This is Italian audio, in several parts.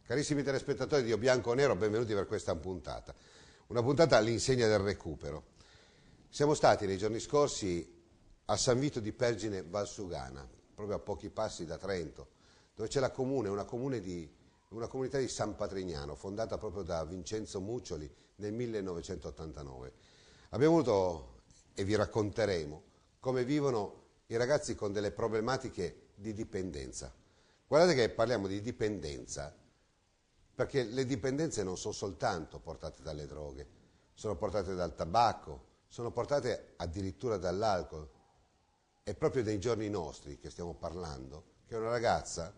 Carissimi telespettatori di O Bianco o Nero, benvenuti per questa puntata. Una puntata all'insegna del recupero. Siamo stati nei giorni scorsi a San Vito di Pergine Valsugana, proprio a pochi passi da Trento, dove c'è la comune, una comunità di San Patrignano, fondata proprio da Vincenzo Muccioli nel 1989. Abbiamo voluto, e vi racconteremo, come vivono i ragazzi con delle problematiche di dipendenza. Guardate che parliamo di dipendenza, perché le dipendenze non sono soltanto portate dalle droghe, sono portate dal tabacco, sono portate addirittura dall'alcol. È proprio dei giorni nostri che stiamo parlando, che una ragazza,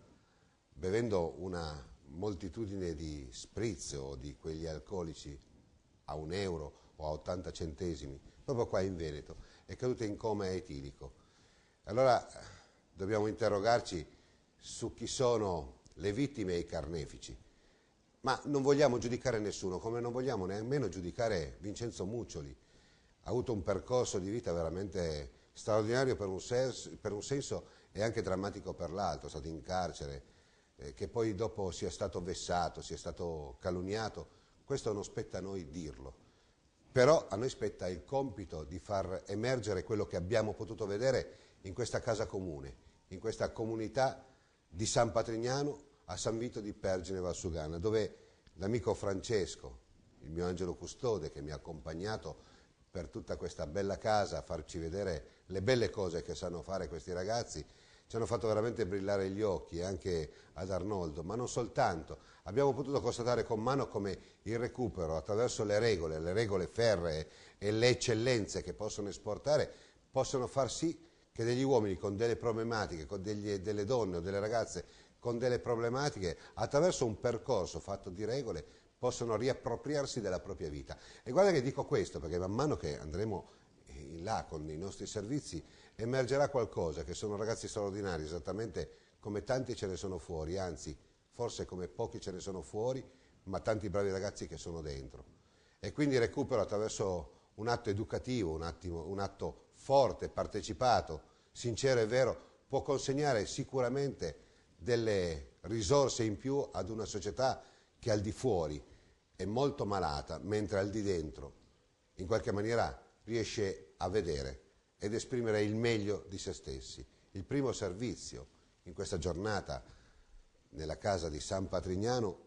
bevendo una moltitudine di spritz o di quegli alcolici a €1 o a 80 centesimi, proprio qua in Veneto, è caduta in coma etilico. Allora dobbiamo interrogarci su chi sono le vittime e i carnefici. Ma non vogliamo giudicare nessuno, come non vogliamo nemmeno giudicare Vincenzo Muccioli. Ha avuto un percorso di vita veramente straordinario per un senso e anche drammatico per l'altro. È stato in carcere, che poi dopo sia stato vessato, sia stato calunniato. Questo non spetta a noi dirlo. Però a noi spetta il compito di far emergere quello che abbiamo potuto vedere in questa casa comune, in questa comunità di San Patrignano, a San Vito di Pergine Valsugana, dove l'amico Francesco, il mio angelo custode che mi ha accompagnato per tutta questa bella casa a farci vedere le belle cose che sanno fare questi ragazzi, ci hanno fatto veramente brillare gli occhi, anche ad Arnoldo, ma non soltanto. Abbiamo potuto constatare con mano come il recupero, attraverso le regole ferree e le eccellenze che possono esportare, possono far sì che degli uomini con delle problematiche, con delle donne o delle ragazze con delle problematiche, attraverso un percorso fatto di regole, possono riappropriarsi della propria vita. E guarda che dico questo, perché man mano che andremo in là con i nostri servizi, emergerà qualcosa, che sono ragazzi straordinari, esattamente come tanti ce ne sono fuori, anzi, forse come pochi ce ne sono fuori, ma tanti bravi ragazzi che sono dentro. E quindi recupero attraverso un atto educativo, un atto forte, partecipato, sincero e vero, può consegnare sicuramente delle risorse in più ad una società che al di fuori è molto malata, mentre al di dentro in qualche maniera riesce a vedere ed esprimere il meglio di se stessi. Il primo servizio in questa giornata nella casa di San Patrignano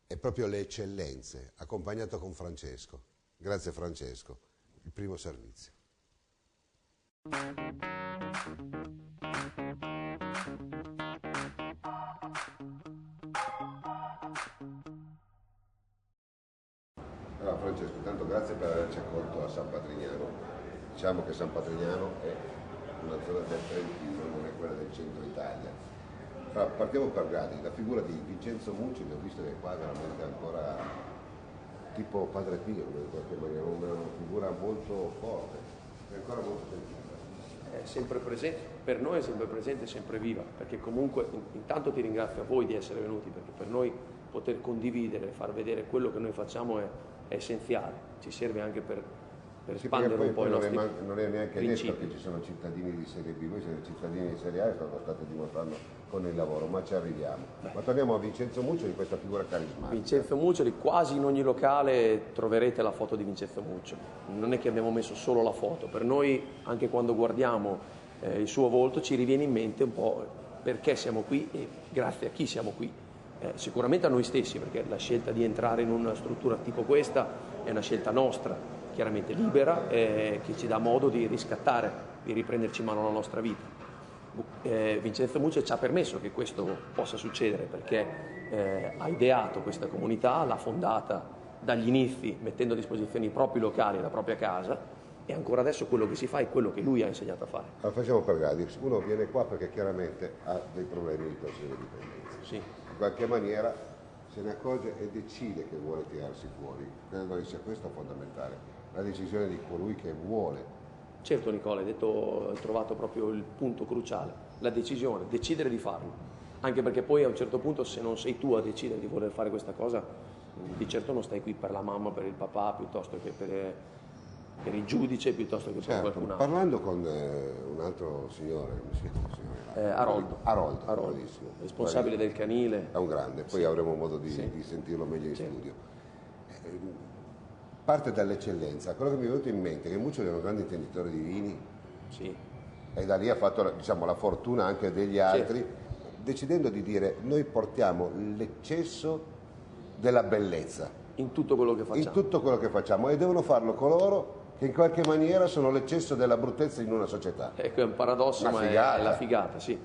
è proprio le eccellenze, accompagnato con Francesco. Grazie Francesco, il primo servizio. Allora Francesco, intanto grazie per averci accolto a San Patrignano. Diciamo che San Patrignano è una zona del Trentino, non è quella del centro Italia. Partiamo per gradi, la figura di Vincenzo Muccioli, ho visto che qua è veramente ancora tipo Padre Pio, in qualche maniera, una figura molto forte, è ancora molto sentita. È sempre presente, per noi è sempre presente, è sempre viva, perché comunque intanto ti ringrazio a voi di essere venuti, perché per noi poter condividere, far vedere quello che noi facciamo è essenziale, ci serve anche per espandere un po' i nostri principi. Non è neanche detto che ci sono cittadini di serie B, voi siete cittadini di serie A e lo state dimostrando con il lavoro, ma ci arriviamo. Ma torniamo a Vincenzo Muccioli, questa figura carismatica. Vincenzo Muccioli, quasi in ogni locale troverete la foto di Vincenzo Muccioli, non è che abbiamo messo solo la foto, per noi anche quando guardiamo il suo volto ci riviene in mente un po' perché siamo qui e grazie a chi siamo qui. Sicuramente a noi stessi, perché la scelta di entrare in una struttura tipo questa è una scelta nostra, chiaramente libera, che ci dà modo di riscattare, di riprenderci in mano la nostra vita. Vincenzo Muccioli ci ha permesso che questo possa succedere, perché ha ideato questa comunità, l'ha fondata dagli inizi mettendo a disposizione i propri locali, la propria casa, e ancora adesso quello che si fa è quello che lui ha insegnato a fare. Allora facciamo per gradi, uno viene qua perché chiaramente ha dei problemi di tossicodipendenza, Sì. in qualche maniera se ne accorge e decide che vuole tirarsi fuori, credo che sia questo fondamentale, la decisione di colui che vuole. Certo Nicola, hai trovato proprio il punto cruciale, la decisione, decidere di farlo, anche perché poi a un certo punto se non sei tu a decidere di voler fare questa cosa, di certo non stai qui per la mamma, per il papà, piuttosto che per il giudice, piuttosto che per qualcun altro. Parlando con un altro signore, come si chiama? Aroldo, bravissimo. responsabile del canile. È un grande, poi avremo modo di sentirlo meglio in studio. Parte dall'eccellenza, quello che mi è venuto in mente è che Muccioli era un grande intenditore di vini, Sì. e da lì ha fatto, diciamo, la fortuna anche degli altri, decidendo di dire noi portiamo l'eccesso della bellezza In tutto quello che facciamo. in tutto quello che facciamo, e devono farlo coloro che in qualche maniera sono l'eccesso della bruttezza in una società. Ecco, è un paradosso, Una ma figata. è la figata, sì.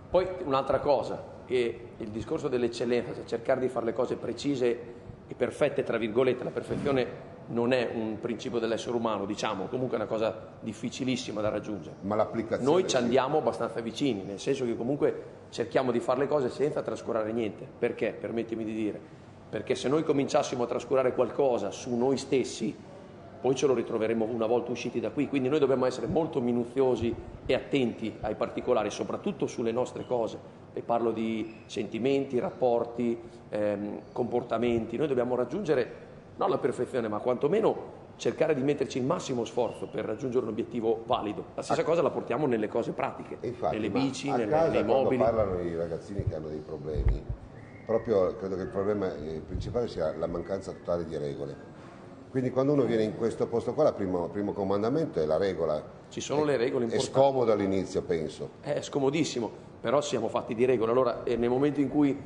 Poi un'altra cosa, che il discorso dell'eccellenza, cioè cercare di fare le cose precise e perfette, tra virgolette, la perfezione non è un principio dell'essere umano, diciamo, comunque è una cosa difficilissima da raggiungere. Ma l'applicazione... Noi ci andiamo abbastanza vicini, nel senso che comunque cerchiamo di fare le cose senza trascurare niente. Perché? Permettimi di dire. Perché se noi cominciassimo a trascurare qualcosa su noi stessi, poi ce lo ritroveremo una volta usciti da qui. Quindi noi dobbiamo essere molto minuziosi e attenti ai particolari, soprattutto sulle nostre cose. E parlo di sentimenti, rapporti, comportamenti. Noi dobbiamo raggiungere non la perfezione, ma quantomeno cercare di metterci il massimo sforzo per raggiungere un obiettivo valido. La stessa cosa la portiamo nelle cose pratiche, Infatti, nelle bici, a casa, nei mobili. quando parlano i ragazzini che hanno dei problemi, proprio credo che il problema principale sia la mancanza totale di regole. Quindi quando uno viene in questo posto qua, il primo comandamento è la regola. Ci sono le regole È importanti. scomodo all'inizio, penso. È scomodissimo, però siamo fatti di regole. Allora, nel momento in cui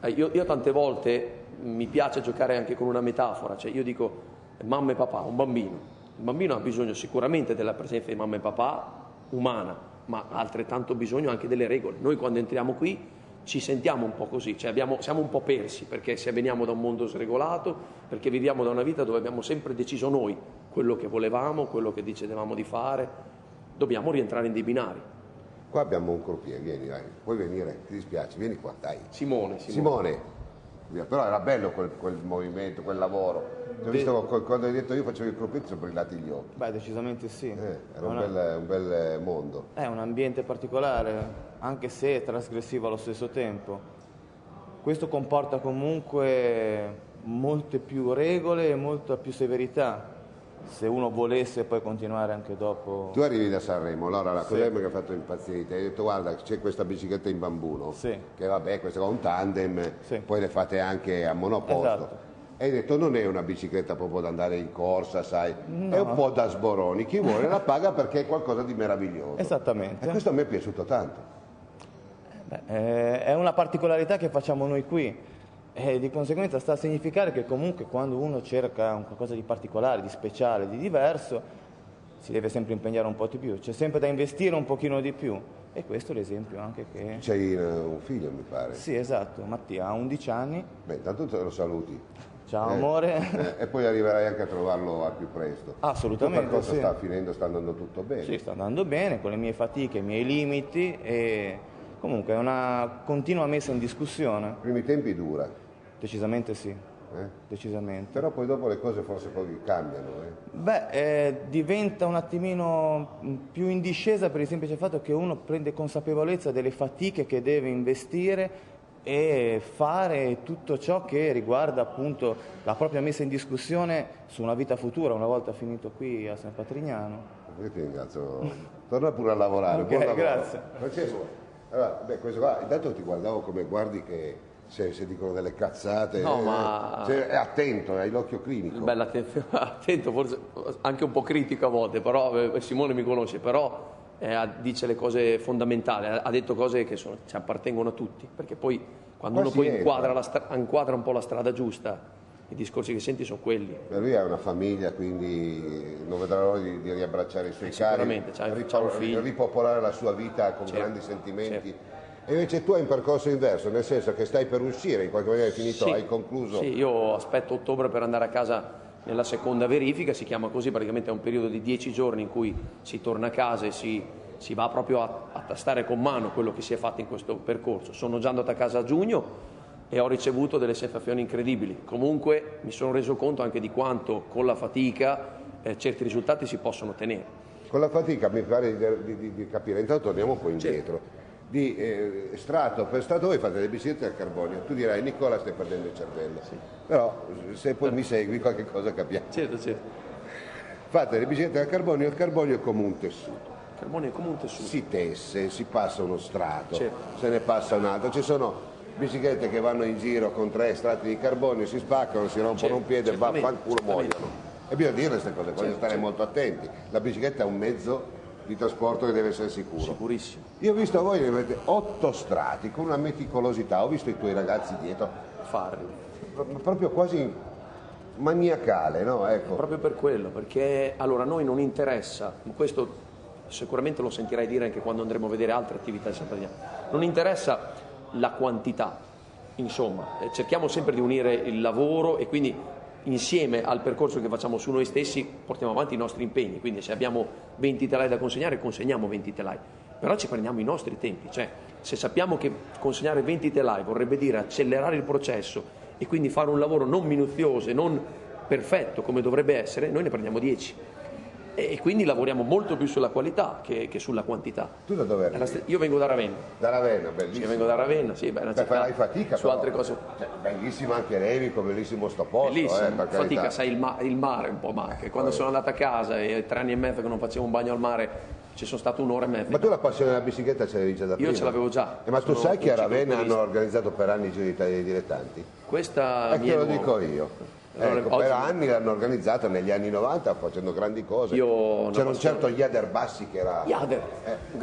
io tante volte mi piace giocare anche con una metafora, cioè io dico mamma e papà, un bambino. Il bambino ha bisogno sicuramente della presenza di mamma e papà umana, ma ha altrettanto bisogno anche delle regole. Noi quando entriamo qui ci sentiamo un po' così, cioè siamo un po' persi, perché se veniamo da un mondo sregolato, perché viviamo da una vita dove abbiamo sempre deciso noi quello che volevamo, quello che decidevamo di fare, dobbiamo rientrare in dei binari. Qua abbiamo un croupier, vieni, dai, puoi venire, ti dispiace, vieni qua, dai. Simone. Via, però era bello quel movimento, quel lavoro. Ho visto quando hai detto io facevo il croupier ti sono brillati gli occhi. Beh, decisamente sì. Era un bel mondo. È un ambiente particolare, anche se trasgressivo allo stesso tempo. Questo comporta comunque molte più regole e molta più severità, se uno volesse poi continuare anche dopo. Tu arrivi da Sanremo, allora la cosa che mi ha fatto impazzire, ti hai detto guarda c'è questa bicicletta in bambù, no? Che vabbè, questa è un tandem, poi le fate anche a monoposto. Esatto. E hai detto non è una bicicletta proprio da andare in corsa, sai, è un po' da sboroni, chi vuole la paga perché è qualcosa di meraviglioso. Esattamente. E questo a me è piaciuto tanto. È una particolarità che facciamo noi qui. E di conseguenza sta a significare che comunque quando uno cerca un qualcosa di particolare, di speciale, di diverso, si deve sempre impegnare un po' di più, c'è sempre da investire un pochino di più, e questo è l'esempio anche che... C'hai un figlio mi pare. Sì, esatto, Mattia ha 11 anni. Beh, intanto te lo saluti. Ciao amore. E poi arriverai anche a trovarlo al più presto. Assolutamente. Il percorso sì. sta finendo, sta andando tutto bene. Sì, sta andando bene, con le mie fatiche, i miei limiti, e comunque è una continua messa in discussione. I primi tempi dura. Decisamente sì, decisamente. Però poi dopo le cose forse poi cambiano. Beh, diventa un attimino più in discesa per il semplice fatto che uno prende consapevolezza delle fatiche che deve investire e fare tutto ciò che riguarda appunto la propria messa in discussione su una vita futura una volta finito qui a San Patrignano. Io ti ringrazio, torna pure a lavorare. Ok, buon lavoro. grazie. Francesco, allora, questo qua, intanto ti guardavo come guardi che se dicono delle cazzate, No, ma... è attento, hai l'occhio clinico. Bella attento, forse anche un po' critico a volte, però Simone mi conosce, però dice le cose fondamentali, ha detto cose che ci appartengono a tutti, perché poi quando uno poi inquadra un po' la strada giusta, i discorsi che senti sono quelli. Per lui ha una famiglia, quindi non vedrà l'ora di riabbracciare i suoi cari, c'ha un figlio, ripopolare la sua vita con grandi sentimenti. E invece tu hai un percorso inverso, nel senso che stai per uscire, in qualche maniera hai finito, hai concluso. Sì, io aspetto ottobre per andare a casa nella seconda verifica, si chiama così, praticamente è un periodo di 10 giorni in cui si torna a casa e si va proprio a tastare con mano quello che si è fatto in questo percorso. Sono già andato a casa a giugno e ho ricevuto delle sensazioni incredibili. Comunque mi sono reso conto anche di quanto con la fatica certi risultati si possono ottenere. Con la fatica mi pare di capire, intanto torniamo un po' indietro. Di strato per strato voi fate le biciclette al carbonio, tu dirai Nicola stai perdendo il cervello, però se poi mi segui qualche cosa capiamo. Certo. Fate le biciclette al carbonio, il carbonio è come un tessuto. Il carbonio è come un tessuto. Si tesse, si passa uno strato, Certo. se ne passa un altro, ci sono biciclette che vanno in giro con 3 strati di carbonio, si spaccano, si rompono un piede e vaffanculo muoiono. E bisogna dire queste cose, bisogna stare molto attenti. La bicicletta è un mezzo di trasporto che deve essere sicuro. Sicurissimo. Io ho visto voi ne avete 8 strati con una meticolosità, ho visto i tuoi ragazzi dietro, Farli. proprio quasi maniacale, no? Ecco. Proprio per quello, perché allora a noi non interessa, questo sicuramente lo sentirai dire anche quando andremo a vedere altre attività di Sant'Adriano, non interessa la quantità, insomma, cerchiamo sempre di unire il lavoro e quindi insieme al percorso che facciamo su noi stessi portiamo avanti i nostri impegni, quindi se abbiamo 20 telai da consegnare consegniamo 20 telai, però ci prendiamo i nostri tempi, cioè se sappiamo che consegnare 20 telai vorrebbe dire accelerare il processo e quindi fare un lavoro non minuzioso e non perfetto come dovrebbe essere, noi ne prendiamo 10 e quindi lavoriamo molto più sulla qualità che sulla quantità. Tu da dove arrivi? Io vengo da Ravenna. Da Ravenna, bellissimo. Io vengo da Ravenna, sì, beh, Farai fatica su però. altre cose. Cioè, bellissimo anche Levico, bellissimo sto posto, Bellissimo, per fatica, carità. sai il mare un po' manca. Quando sono andato a casa e 3 anni e mezzo che non facevo un bagno al mare, ci sono stato un'ora e mezza. Ma tu la passione della bicicletta ce l'avevi già da prima? Io ce l'avevo già. Ma tu sai che a Ravenna ciclopedista. hanno organizzato per anni i Giri d'Italia dei dilettanti? Questa Te lo dico io. Allora, Ecco, oggi- per anni l'hanno organizzata negli anni 90 facendo grandi cose. C'era un certo Jader Bassi che era... Jader.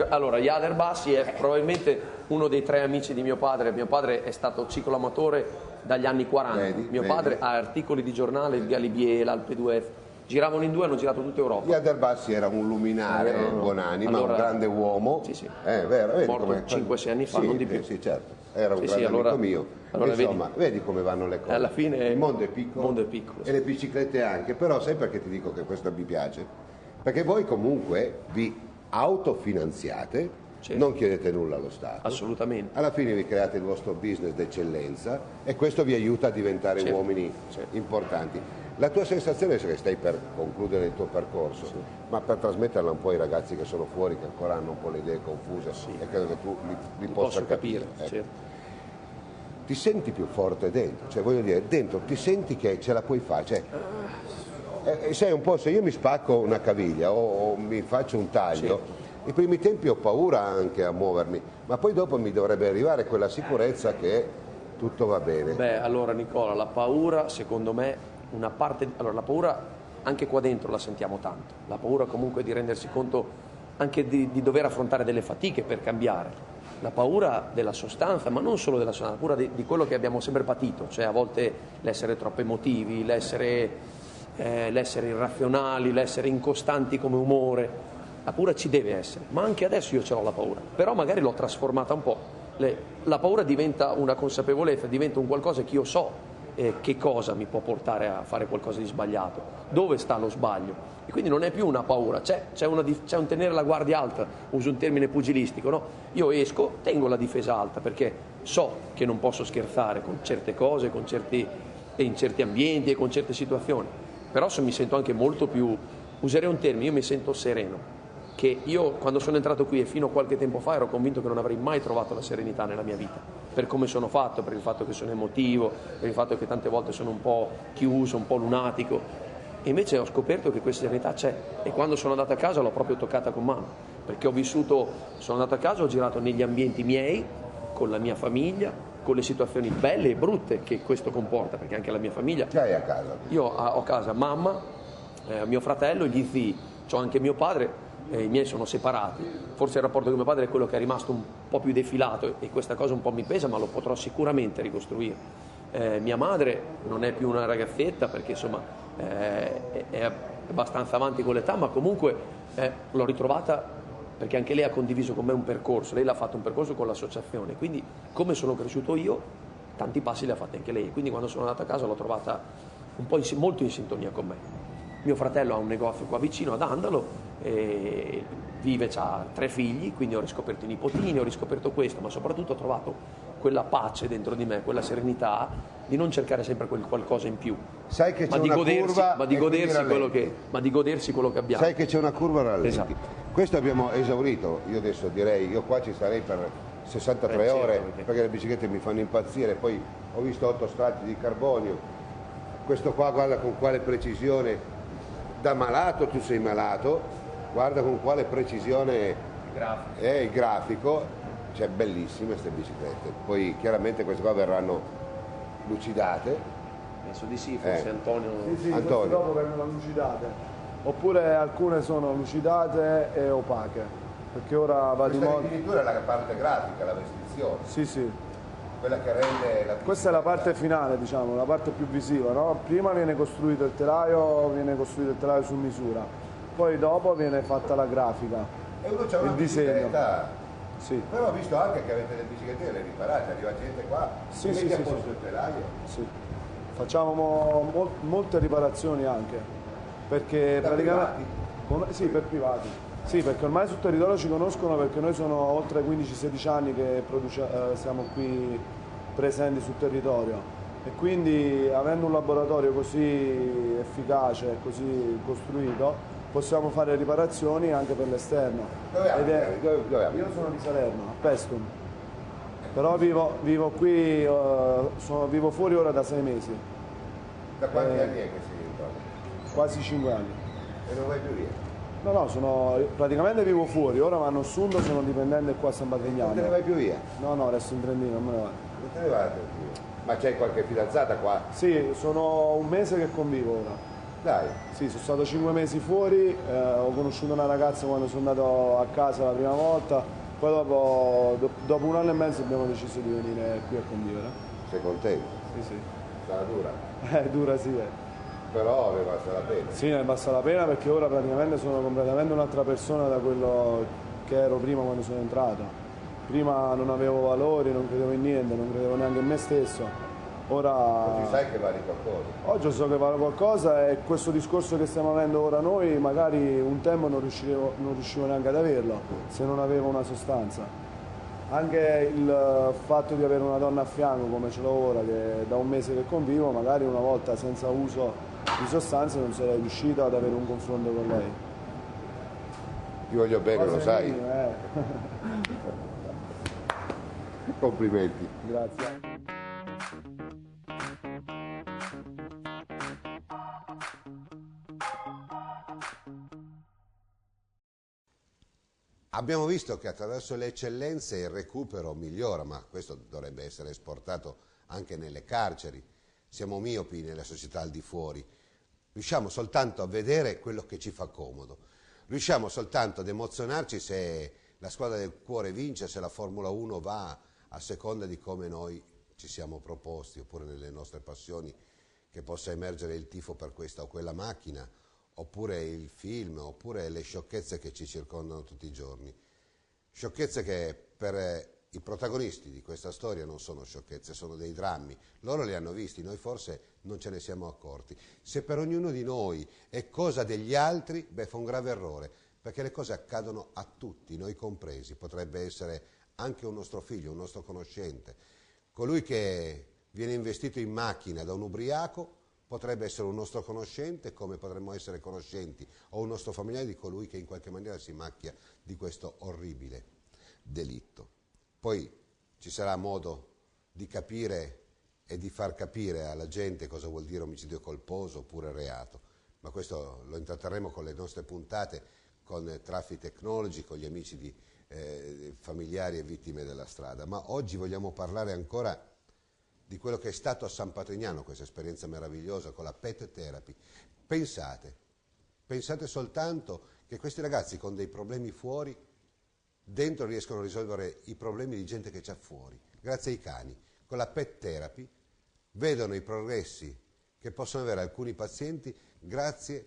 Allora, Jader Bassi è probabilmente uno dei 3 amici di mio padre. Mio padre è stato cicloamatore dagli anni 40. Mio padre ha articoli di giornale, il Galibier, l'Alpe d'Huez. Giravano in 2, hanno girato tutta Europa. Jader Bassi era un luminare, buonanima, Allora- un grande uomo. Sì. Vero, vedi Morto come... 5-6 anni fa, Sì, non di più. Sì, certo. Era un Sì, grande allora- amico mio. allora Insomma, vedi come vanno le cose. Alla fine il mondo è piccolo. sì. E le biciclette anche. Però sai perché ti dico che questo mi piace? Perché voi comunque vi autofinanziate, Certo. non chiedete nulla allo Stato. Assolutamente. Alla fine vi create il vostro business d'eccellenza e questo vi aiuta a diventare Certo. uomini Certo. importanti. La tua sensazione è che stai per concludere il tuo percorso, ma per trasmetterla un po' ai ragazzi che sono fuori, che ancora hanno un po' le idee confuse e credo che tu li possa Posso capire, ecco. certo. Ti senti più forte dentro, cioè voglio dire, dentro ti senti che ce la puoi fare, cioè, sai un po', se io mi spacco una caviglia o mi faccio un taglio, i primi tempi ho paura anche a muovermi, ma poi dopo mi dovrebbe arrivare quella sicurezza che tutto va bene. Beh, allora Nicola, la paura secondo me una parte, allora la paura anche qua dentro la sentiamo tanto, la paura comunque di rendersi conto anche di dover affrontare delle fatiche per cambiare, la paura della sostanza, ma non solo della sostanza, la paura di quello che abbiamo sempre patito, cioè a volte l'essere troppo emotivi, l'essere irrazionali, l'essere incostanti come umore, la paura ci deve essere, ma anche adesso io ce l'ho la paura, però magari l'ho trasformata un po', la paura diventa una consapevolezza, diventa un qualcosa che io so che cosa mi può portare a fare qualcosa di sbagliato, dove sta lo sbaglio, e quindi non è più una paura, c'è un tenere la guardia alta, uso un termine pugilistico, no? Io esco, tengo la difesa alta perché so che non posso scherzare con certe cose, in certi ambienti e con certe situazioni, però mi sento anche molto più, userei un termine, io mi sento sereno, che io quando sono entrato qui e fino a qualche tempo fa ero convinto che non avrei mai trovato la serenità nella mia vita, per come sono fatto, per il fatto che sono emotivo, per il fatto che tante volte sono un po' chiuso, un po' lunatico, e invece ho scoperto che questa serenità c'è, e quando sono andato a casa l'ho proprio toccata con mano, perché sono andato a casa, ho girato negli ambienti miei, con la mia famiglia, con le situazioni belle e brutte che questo comporta, perché anche la mia famiglia... Che hai a casa? Io ho a casa mamma, mio fratello, gli zii, ho anche mio padre, i miei sono separati, forse il rapporto con mio padre è quello che è rimasto un po' più defilato e questa cosa un po' mi pesa, ma lo potrò sicuramente ricostruire. Mia madre non è più una ragazzetta perché insomma è abbastanza avanti con l'età, ma comunque l'ho ritrovata perché anche lei ha condiviso con me un percorso, lei l'ha fatto un percorso con l'associazione, quindi come sono cresciuto io tanti passi li ha fatti anche lei, quindi quando sono andato a casa l'ho trovata molto in sintonia con me. Mio fratello ha un negozio qua vicino ad Andalo, vive, ha 3 figli, quindi ho riscoperto i nipotini, ho riscoperto questo, ma soprattutto ho trovato quella pace dentro di me, quella serenità di non cercare sempre quel qualcosa in più, sai che c'è ma, una curva ma di godersi quello che abbiamo. Sai che c'è una curva rallenti. Esatto. Questo abbiamo esaurito, io adesso direi, io qua ci starei per 63 ore, certo, perché le biciclette mi fanno impazzire, poi ho visto 8 strati di carbonio, questo qua guarda con quale precisione, da malato, tu sei malato, guarda con quale precisione è il grafico, cioè bellissime queste biciclette, poi chiaramente queste qua verranno lucidate. Penso di sì, forse Antonio... Sì, Antonio. dopo vengono lucidate, oppure alcune sono lucidate e opache, perché ora va di Questa moda... addirittura è la parte grafica, la restrizione, Sì. quella che rende la Questa è la parte finale, diciamo, la parte più visiva, no? Prima viene costruito il telaio su misura, poi dopo viene fatta la grafica, e uno c'ha una il disegno. bicicletta. Sì. Però ho visto anche che avete le biciclette le riparate, arriva gente qua, Sì, metti sì, a sì, posto sì. il telaio. Sì. Facciamo molte riparazioni anche, perché Da praticamente... privati? Sì, per privati. Sì, perché ormai sul territorio ci conoscono, perché noi sono oltre 15-16 anni che siamo qui presenti sul territorio, e quindi avendo un laboratorio così efficace e così costruito possiamo fare riparazioni anche per l'esterno. Dove abiti? Dove abiti? Io sono di Salerno, a Pestum, però vivo qui, vivo fuori ora da 6 mesi, Da quanti anni è che sei intorno? quasi 5 anni. E non vai più via? No, praticamente vivo fuori, ora mi hanno assunto, sono dipendente qua a San Non te ne Batignano. vai più via? No, resto in Trentino, non me ne vado. Non te ne vai più via? Ma c'hai qualche fidanzata qua? Sì, sono un mese che convivo ora. Dai, Sì, sono stato 5 mesi fuori, ho conosciuto una ragazza quando sono andato a casa la prima volta, poi dopo 1 anno e mezzo abbiamo deciso di venire qui a convivere. sei contento? Sì. Sarà dura, È dura, sì. però ne basta la pena. Sì, ne basta la pena, perché ora praticamente sono completamente un'altra persona da quello che ero prima quando sono entrato. Prima non avevo valori, non credevo in niente, non credevo neanche in me stesso. Oggi Ora... sai che vali qualcosa. Oggi so che vale qualcosa, e questo discorso che stiamo avendo ora noi magari un tempo non riuscivo neanche ad averlo se non avevo una sostanza. Anche il fatto di avere una donna a fianco come ce l'ho ora, che da un mese che convivo, magari una volta senza uso di sostanze non sarei riuscito ad avere un confronto con lei. Ti voglio bene, lo sai. Complimenti. Grazie. Abbiamo visto che attraverso le eccellenze il recupero migliora, ma questo dovrebbe essere esportato anche nelle carceri. Siamo miopi nella società al di fuori. Riusciamo soltanto a vedere quello che ci fa comodo. Riusciamo soltanto ad emozionarci se la squadra del cuore vince, se la Formula 1 va a seconda di come noi ci siamo proposti, oppure nelle nostre passioni, che possa emergere il tifo per questa o quella macchina, oppure il film, oppure le sciocchezze che ci circondano tutti i giorni. Sciocchezze che per i protagonisti di questa storia non sono sciocchezze, sono dei drammi. Loro li hanno visti, noi forse non ce ne siamo accorti. Se per ognuno di noi è cosa degli altri, beh, fa un grave errore, perché le cose accadono a tutti, noi compresi. Potrebbe essere anche un nostro figlio, un nostro conoscente. Colui che viene investito in macchina da un ubriaco potrebbe essere un nostro conoscente, come potremmo essere conoscenti o un nostro familiare di colui che in qualche maniera si macchia di questo orribile delitto. Poi ci sarà modo di capire e di far capire alla gente cosa vuol dire omicidio colposo oppure reato, ma questo lo intratterremo con le nostre puntate, con Traffic Technology, con gli amici di familiari e vittime della strada. Ma oggi vogliamo parlare ancora di quello che è stato a San Patrignano, questa esperienza meravigliosa con la pet therapy. Pensate soltanto che questi ragazzi con dei problemi fuori, dentro riescono a risolvere i problemi di gente che c'è fuori, grazie ai cani. Con la pet therapy vedono i progressi che possono avere alcuni pazienti grazie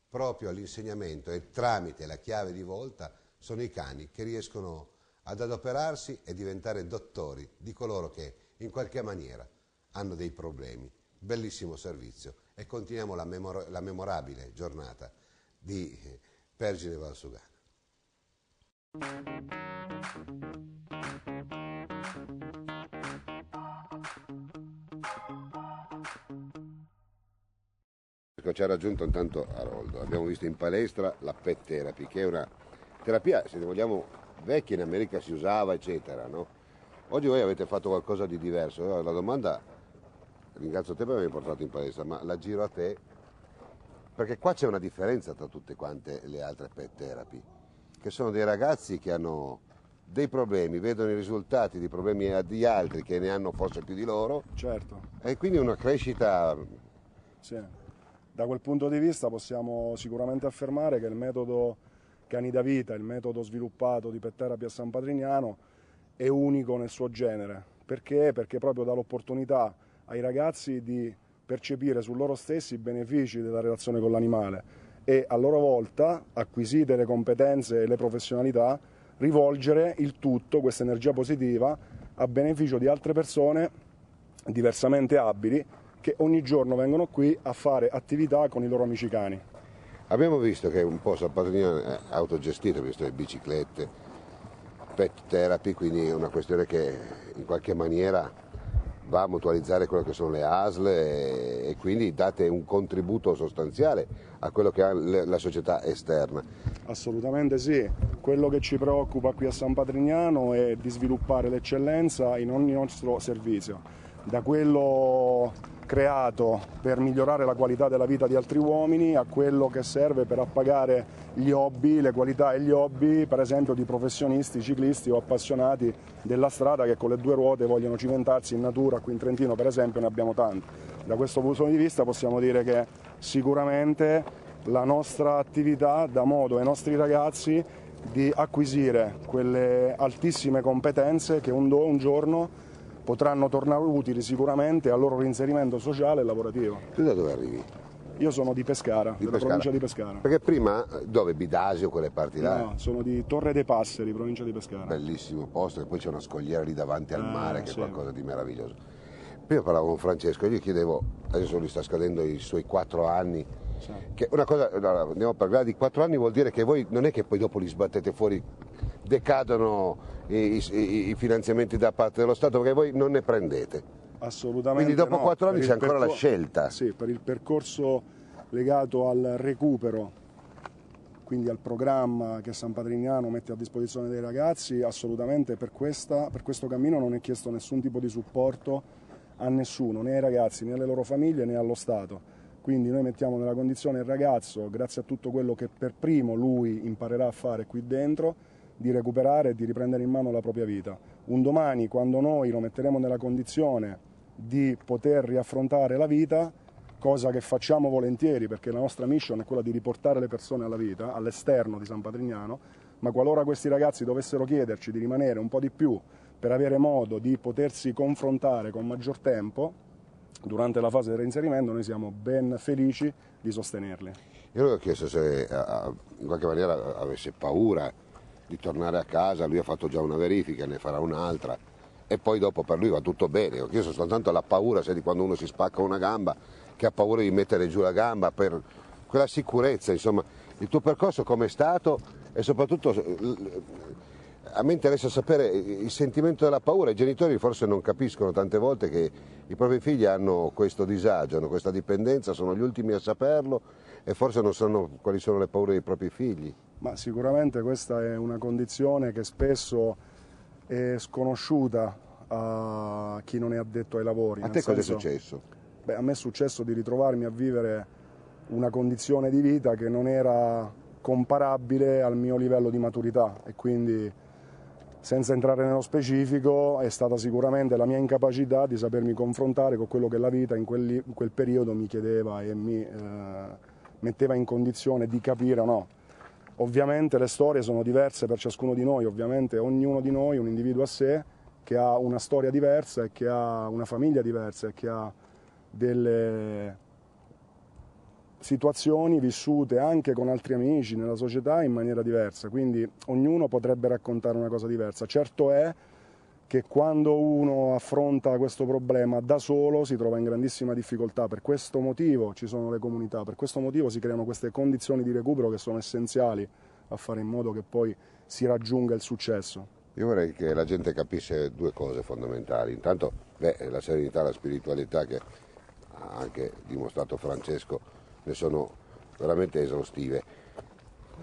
proprio all'insegnamento, e tramite la chiave di volta sono i cani che riescono ad adoperarsi e diventare dottori di coloro che in qualche maniera hanno dei problemi. Bellissimo servizio e continuiamo la memorabile giornata di Pergine Valsugana. Ci ha raggiunto intanto Aroldo, abbiamo visto in palestra la pet therapy, che è una terapia, se vogliamo, vecchia, in America si usava, eccetera, no? Oggi voi avete fatto qualcosa di diverso. La domanda, ringrazio te per avermi portato in palestra, ma la giro a te, perché qua c'è una differenza tra tutte quante le altre pet therapy, che sono dei ragazzi che hanno dei problemi, vedono i risultati di problemi di altri che ne hanno forse più di loro. Certo. E quindi una crescita... Sì. Da quel punto di vista possiamo sicuramente affermare che il metodo Cani da Vita, il metodo sviluppato di Pet Therapy a San Patrignano, è unico nel suo genere. Perché? Perché proprio dà l'opportunità ai ragazzi di percepire su loro stessi i benefici della relazione con l'animale e a loro volta, acquisite le competenze e le professionalità, rivolgere il tutto, questa energia positiva, a beneficio di altre persone diversamente abili che ogni giorno vengono qui a fare attività con i loro amici cani. Abbiamo visto che un po' San Patrignano è autogestito, visto le biciclette, pet therapy, quindi è una questione che in qualche maniera va a mutualizzare quello che sono le ASL e quindi date un contributo sostanziale a quello che ha la società esterna. Assolutamente sì, quello che ci preoccupa qui a San Patrignano è di sviluppare l'eccellenza in ogni nostro servizio, da quello creato per migliorare la qualità della vita di altri uomini a quello che serve per appagare gli hobby, le qualità e gli hobby per esempio di professionisti, ciclisti o appassionati della strada che con le due ruote vogliono cimentarsi in natura. Qui in Trentino per esempio ne abbiamo tanti. Da questo punto di vista possiamo dire che sicuramente la nostra attività dà modo ai nostri ragazzi di acquisire quelle altissime competenze che un giorno potranno tornare utili sicuramente al loro reinserimento sociale e lavorativo. Tu da dove arrivi? Io sono di Pescara, della provincia di Pescara. Perché prima, dove? Bidasio, quelle parti là? No, sono di Torre dei Passeri, provincia di Pescara. Bellissimo posto, e poi c'è una scogliera lì davanti al mare che sì. è qualcosa di meraviglioso. Prima parlavo con Francesco e gli chiedevo, adesso gli sta scadendo i suoi 4 anni, sì. Che una cosa, andiamo a parlare di 4 anni, vuol dire che voi non è che poi dopo li sbattete fuori, decadono i finanziamenti da parte dello Stato, perché voi non ne prendete. Assolutamente. Quindi dopo 4 anni c'è ancora la scelta. Sì, per il percorso legato al recupero, quindi al programma che San Patrignano mette a disposizione dei ragazzi, assolutamente per questo cammino non è chiesto nessun tipo di supporto a nessuno, né ai ragazzi, né alle loro famiglie, né allo Stato. Quindi noi mettiamo nella condizione il ragazzo, grazie a tutto quello che per primo lui imparerà a fare qui dentro, di recuperare e di riprendere in mano la propria vita. Un domani, quando noi lo metteremo nella condizione di poter riaffrontare la vita, cosa che facciamo volentieri perché la nostra mission è quella di riportare le persone alla vita, all'esterno di San Patrignano, ma qualora questi ragazzi dovessero chiederci di rimanere un po' di più per avere modo di potersi confrontare con maggior tempo durante la fase del reinserimento, noi siamo ben felici di sostenerli. Io gli ho chiesto se in qualche maniera avesse paura di tornare a casa, lui ha fatto già una verifica, ne farà un'altra e poi dopo per lui va tutto bene. Ho chiesto soltanto la paura, sai, di quando uno si spacca una gamba, che ha paura di mettere giù la gamba, per quella sicurezza, insomma. Il tuo percorso com'è stato e soprattutto a me interessa sapere il sentimento della paura. I genitori forse non capiscono tante volte che i propri figli hanno questo disagio, hanno questa dipendenza, sono gli ultimi a saperlo e forse non sanno quali sono le paure dei propri figli. Ma sicuramente questa è una condizione che spesso è sconosciuta a chi non è addetto ai lavori. A te cosa è successo? Beh, a me è successo di ritrovarmi a vivere una condizione di vita che non era comparabile al mio livello di maturità e quindi, senza entrare nello specifico, è stata sicuramente la mia incapacità di sapermi confrontare con quello che la vita in quel periodo mi chiedeva e mi metteva in condizione di capire o no. Ovviamente le storie sono diverse per ciascuno di noi, ovviamente ognuno di noi è un individuo a sé che ha una storia diversa e che ha una famiglia diversa e che ha delle situazioni vissute anche con altri amici nella società in maniera diversa, quindi ognuno potrebbe raccontare una cosa diversa. Certo è che quando uno affronta questo problema da solo si trova in grandissima difficoltà. Per questo motivo ci sono le comunità, per questo motivo si creano queste condizioni di recupero che sono essenziali a fare in modo che poi si raggiunga il successo. Io vorrei che la gente capisse due cose fondamentali. Intanto la serenità, la spiritualità che ha anche dimostrato Francesco ne sono veramente esaustive.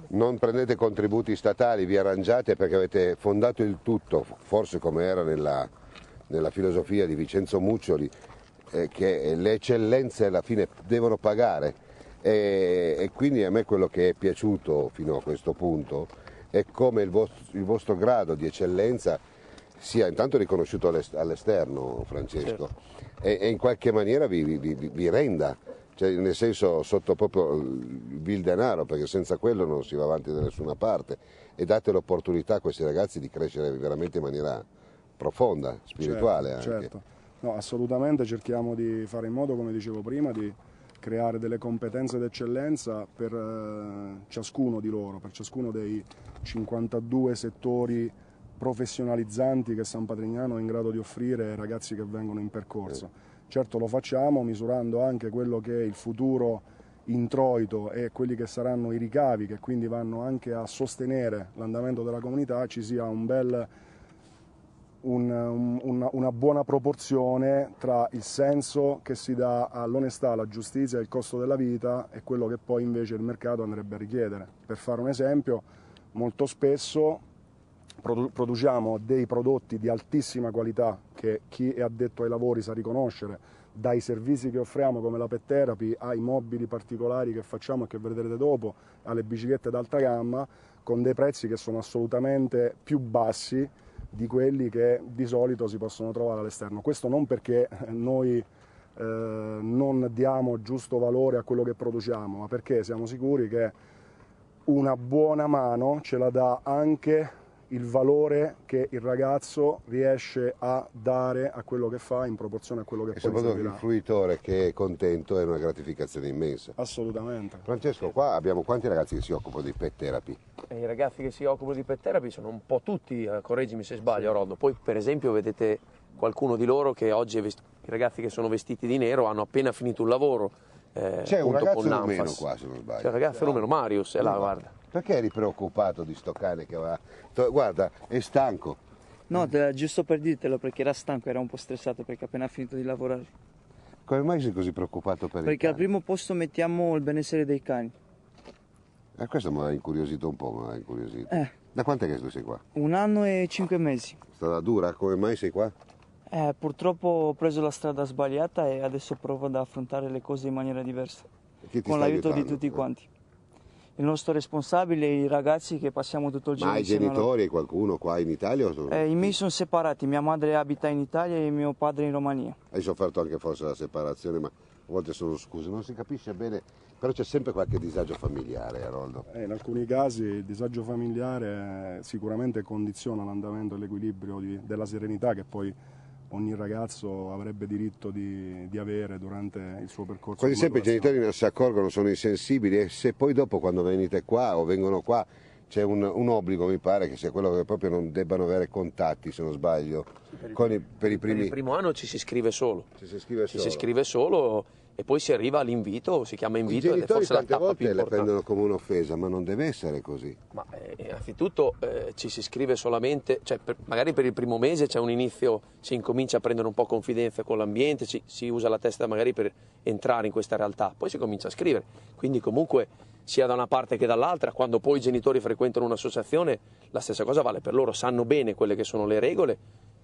Non prendete contributi statali, vi arrangiate perché avete fondato il tutto, forse come era nella filosofia di Vincenzo Muccioli, che le eccellenze alla fine devono pagare. E quindi a me quello che è piaciuto fino a questo punto è come il vostro grado di eccellenza sia intanto riconosciuto all'esterno, Francesco, e in qualche maniera vi renda. Cioè, nel senso sotto proprio il denaro, perché senza quello non si va avanti da nessuna parte, e date l'opportunità a questi ragazzi di crescere veramente in maniera profonda, spirituale anche. Certo. No, assolutamente cerchiamo di fare in modo, come dicevo prima, di creare delle competenze d'eccellenza per ciascuno di loro, per ciascuno dei 52 settori professionalizzanti che San Patrignano è in grado di offrire ai ragazzi che vengono in percorso. Certo lo facciamo misurando anche quello che è il futuro introito e quelli che saranno i ricavi che quindi vanno anche a sostenere l'andamento della comunità, ci sia una buona proporzione tra il senso che si dà all'onestà, alla giustizia e al costo della vita e quello che poi invece il mercato andrebbe a richiedere. Per fare un esempio, molto spesso produciamo dei prodotti di altissima qualità che chi è addetto ai lavori sa riconoscere, dai servizi che offriamo come la pet therapy ai mobili particolari che facciamo e che vedrete dopo, alle biciclette d'alta gamma, con dei prezzi che sono assolutamente più bassi di quelli che di solito si possono trovare all'esterno. Questo non perché noi non diamo giusto valore a quello che produciamo, ma perché siamo sicuri che una buona mano ce la dà anche il valore che il ragazzo riesce a dare a quello che fa in proporzione a quello che poi soprattutto il fruitore che è contento è una gratificazione immensa. Assolutamente. Francesco, qua abbiamo quanti ragazzi che si occupano di pet therapy? I ragazzi che si occupano di pet therapy sono un po' tutti, correggimi se sbaglio, Roddo. Poi per esempio vedete qualcuno di loro che oggi i ragazzi che sono vestiti di nero hanno appena finito un lavoro. C'è un ragazzo in meno qua, se non sbaglio. C'è un ragazzo in meno, Marius, è là, guarda. Perché eri preoccupato di sto cane che va? Guarda, è stanco. No, giusto per dirtelo, perché era stanco, era un po' stressato perché ha appena finito di lavorare. Come mai sei così preoccupato per il Perché cane? al primo posto mettiamo il benessere dei cani. Questo mi ha incuriosito un po', Da quant'è che tu sei qua? 1 anno e 5 mesi. Strada dura? Come mai sei qua? Purtroppo ho preso la strada sbagliata e adesso provo ad affrontare le cose in maniera diversa, Chi ti con sta l'aiuto di aiutando? tutti quanti. Il nostro responsabile e i ragazzi che passiamo tutto il giorno Ma i insieme a loro. genitori e qualcuno qua in Italia? I miei sono separati, mia madre abita in Italia e mio padre in Romania. Hai sofferto anche forse la separazione, ma a volte sono scuse, non si capisce bene, però c'è sempre qualche disagio familiare, Aroldo. In alcuni casi il disagio familiare sicuramente condiziona l'andamento e l'equilibrio della serenità che poi ogni ragazzo avrebbe diritto di avere durante il suo percorso. Quasi sempre i genitori non si accorgono, sono insensibili, e se poi dopo quando venite qua o vengono qua c'è un obbligo, mi pare, che sia quello che proprio non debbano avere contatti, se non sbaglio, per i primi... Per il primo anno ci si iscrive solo. Ci si scrive solo e poi si arriva all'invito, si chiama invito. I genitori forse la tante tappa volte più le importante. prendono come un'offesa, ma non deve essere così. Ma innanzitutto ci si iscrive solamente, cioè magari per il primo mese c'è un inizio, si incomincia a prendere un po' confidenza con l'ambiente, si usa la testa magari per entrare in questa realtà, poi si comincia a scrivere. Quindi comunque sia da una parte che dall'altra, quando poi i genitori frequentano un'associazione, la stessa cosa vale per loro, sanno bene quelle che sono le regole,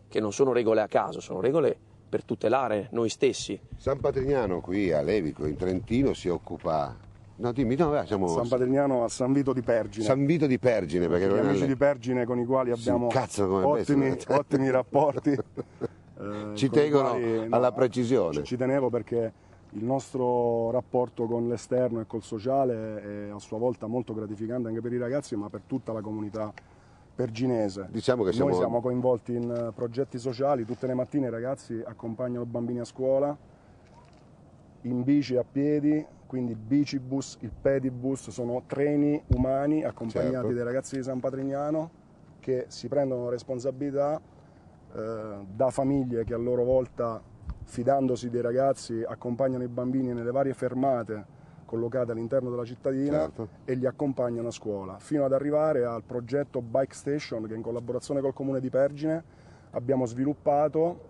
che non sono regole a caso, sono regole per tutelare noi stessi. San Patrignano qui a Levico, in Trentino, si occupa... No, dimmi, no, siamo... San Patrignano a San Vito di Pergine. San Vito di Pergine, perché Gli amici di Pergine con i quali abbiamo ottimi rapporti. Ci tengono alla precisione. Ci tenevo perché il nostro rapporto con l'esterno e col sociale è a sua volta molto gratificante anche per i ragazzi, ma per tutta la comunità perginese. Diciamo che Noi siamo coinvolti in progetti sociali, tutte le mattine i ragazzi accompagnano bambini a scuola, in bici, a piedi, quindi bicibus, il pedibus, sono treni umani accompagnati dai ragazzi di San Patrignano che si prendono responsabilità da famiglie che a loro volta, fidandosi dei ragazzi, accompagnano i bambini nelle varie fermate collocate all'interno della cittadina, certo, e li accompagnano a scuola, fino ad arrivare al progetto Bike Station che in collaborazione col Comune di Pergine abbiamo sviluppato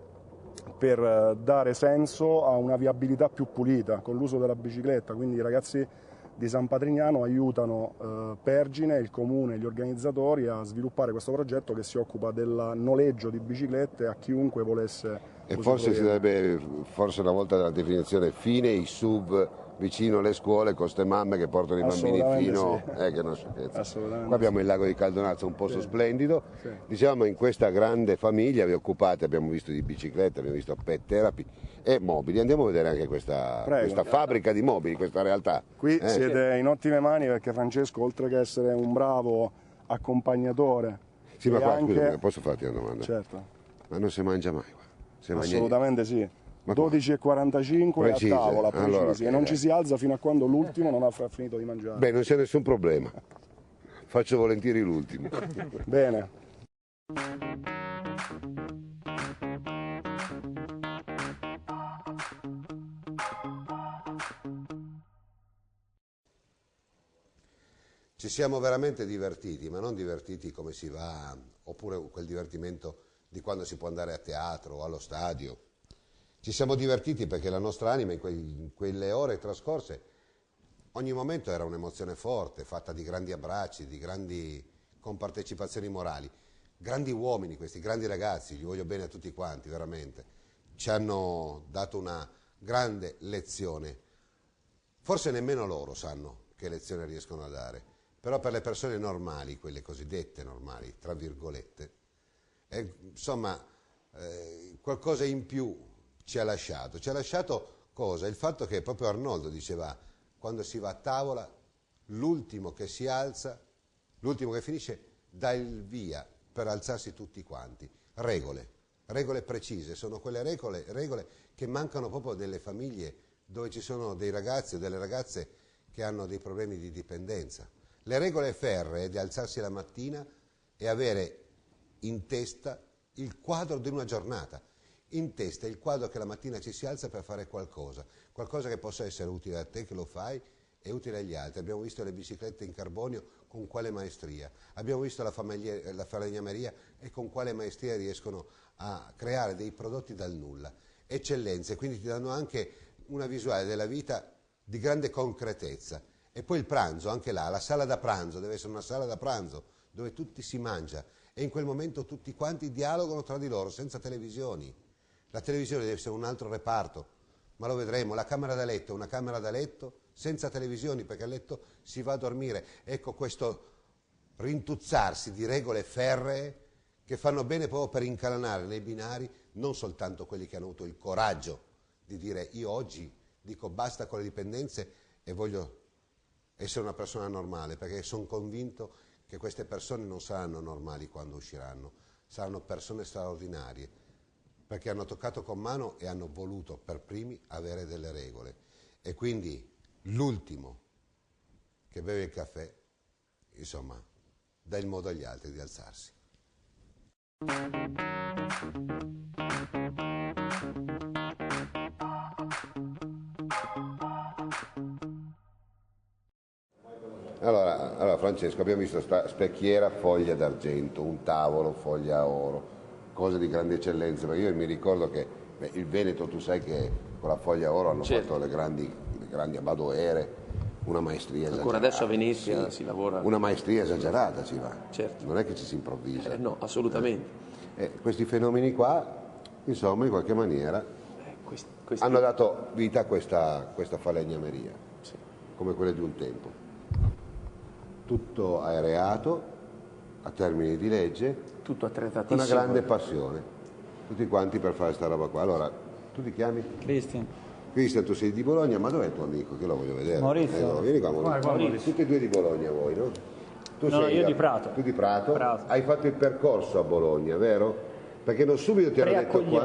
per dare senso a una viabilità più pulita con l'uso della bicicletta. Quindi i ragazzi di San Patrignano aiutano Pergine, il Comune e gli organizzatori a sviluppare questo progetto che si occupa del noleggio di biciclette a chiunque volesse. E forse si darebbe una volta della definizione fine i SUV vicino alle scuole con ste mamme che portano i bambini fino... Sì. Che non scherzo. Assolutamente. Qua abbiamo il lago di Caldonazzo, un posto sì, splendido. Sì. Diciamo, in questa grande famiglia vi occupate, abbiamo visto di biciclette, abbiamo visto pet therapy e mobili. Andiamo a vedere anche questa fabbrica di mobili, questa realtà. Qui siete in ottime mani, perché Francesco, oltre che essere un bravo accompagnatore... Sì, ma qua, anche... scusa, posso farti una domanda? Certo. Ma non si mangia mai qua? Assolutamente sì. Ma 12:45 precise. a tavola, precisi, Allora, e non ci si alza fino a quando l'ultimo non ha finito di mangiare. Beh, non c'è nessun problema. Faccio volentieri l'ultimo. Bene. Ci siamo veramente divertiti, ma non divertiti come si va, oppure quel divertimento di quando si può andare a teatro o allo stadio. Ci siamo divertiti perché la nostra anima in quelle ore trascorse, ogni momento era un'emozione forte, fatta di grandi abbracci, di grandi compartecipazioni morali. Grandi uomini questi, grandi ragazzi, li voglio bene a tutti quanti, veramente. Ci hanno dato una grande lezione. Forse nemmeno loro sanno che lezione riescono a dare, però per le persone normali, quelle cosiddette normali, tra virgolette, insomma, qualcosa in più ci ha lasciato cosa? Il fatto che proprio Arnoldo diceva, quando si va a tavola, l'ultimo che si alza, l'ultimo che finisce, dà il via per alzarsi tutti quanti. Regole precise, sono quelle regole che mancano proprio nelle famiglie dove ci sono dei ragazzi o delle ragazze che hanno dei problemi di dipendenza. Le regole ferree di alzarsi la mattina e avere in testa il quadro di una giornata, in testa il quadro che la mattina ci si alza per fare qualcosa che possa essere utile a te che lo fai e utile agli altri. Abbiamo visto le biciclette in carbonio con quale maestria, abbiamo visto la falegnameria e con quale maestria riescono a creare dei prodotti dal nulla, eccellenze, quindi ti danno anche una visuale della vita di grande concretezza. E poi il pranzo, anche là, la sala da pranzo deve essere una sala da pranzo dove tutti si mangia e in quel momento tutti quanti dialogano tra di loro senza televisioni. La televisione deve essere un altro reparto, ma lo vedremo. La camera da letto è una camera da letto senza televisioni, perché a letto si va a dormire. Ecco questo rintuzzarsi di regole ferree che fanno bene proprio per incalanare nei binari non soltanto quelli che hanno avuto il coraggio di dire io oggi dico basta con le dipendenze e voglio essere una persona normale, perché sono convinto che queste persone non saranno normali quando usciranno, saranno persone straordinarie, perché hanno toccato con mano e hanno voluto per primi avere delle regole. E quindi l'ultimo che beve il caffè, insomma, dà il modo agli altri di alzarsi. Allora Francesco, abbiamo visto specchiera, foglia d'argento, un tavolo, foglia oro, cose di grande eccellenza, perché io mi ricordo che il Veneto, tu sai che con la foglia oro hanno fatto le grandi abbadoere, una maestria esagerata. Ancora adesso a Venezia si lavora. Una maestria esagerata ci va, certo. Non è che ci si improvvisa. No, assolutamente. Questi fenomeni qua, insomma, in qualche maniera hanno dato vita a questa falegnameria, sì, come quelle di un tempo. Tutto aereato, a termini di legge, tutto attrezzatissimo, con una grande passione, tutti quanti per fare sta roba qua. Allora, tu ti chiami? Cristian, tu sei di Bologna, ma dov'è il tuo amico? Che lo voglio vedere. Maurizio. Vieni qua, Maurizio. Maurizio. Tutti e due di Bologna voi, no? Tu sei io di Prato. Tu di Prato? Prato. Hai fatto il percorso a Bologna, vero? Perché non subito ti hanno detto qua,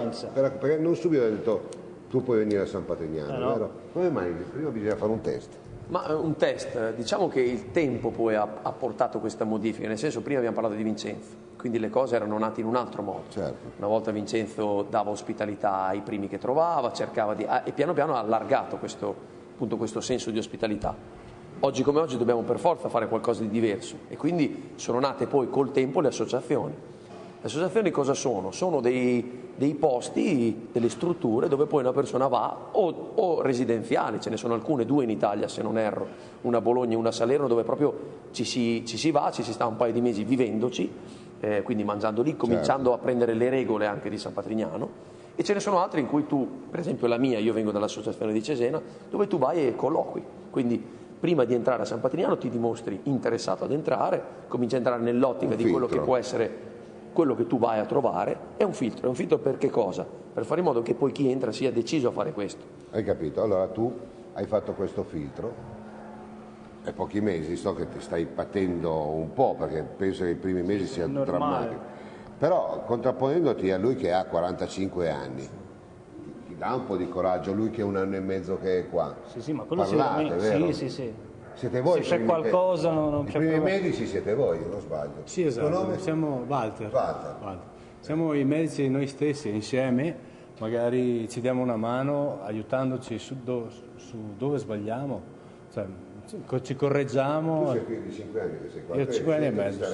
perché non subito hanno detto tu puoi venire a San Patrignano, no. vero? Come mai? Prima bisogna fare un test. Ma un test, diciamo che il tempo poi ha portato questa modifica, nel senso prima abbiamo parlato di Vincenzo, quindi le cose erano nate in un altro modo. Certo. Una volta Vincenzo dava ospitalità ai primi che trovava, cercava di... e piano piano ha allargato questo senso di ospitalità. Oggi come oggi dobbiamo per forza fare qualcosa di diverso e quindi sono nate poi col tempo le associazioni. Le associazioni cosa sono? Sono dei posti, delle strutture dove poi una persona va, o residenziali, ce ne sono alcune, 2 in Italia se non erro, una a Bologna e una a Salerno, dove proprio ci si va, ci si sta un paio di mesi vivendoci, quindi mangiando lì, cominciando a prendere le regole anche di San Patrignano, e ce ne sono altre in cui tu, per esempio la mia, io vengo dall'associazione di Cesena, dove tu vai e colloqui, quindi prima di entrare a San Patrignano ti dimostri interessato ad entrare, cominci a entrare nell'ottica di quello che può essere quello che tu vai a trovare. È un filtro per che cosa? Per fare in modo che poi chi entra sia deciso a fare questo. Hai capito? Allora tu hai fatto questo filtro e pochi mesi, so che ti stai patendo un po' perché penso che i primi mesi siano drammatici, però contrapponendoti a lui che ha 45 anni, ti dà un po' di coraggio, lui che è 1 anno e mezzo che è qua. Sì, ma quello parlate, vero? Sì. Siete voi? Se c'è qualcosa non I c'è primi problema. medici siete voi, non sbaglio. Sì, esatto, siamo Walter. Siamo i medici noi stessi insieme, magari ci diamo una mano aiutandoci su dove sbagliamo, cioè, ci correggiamo. Tu sei qui di 5 anni che sei qua. Io 5 anni e mezzo,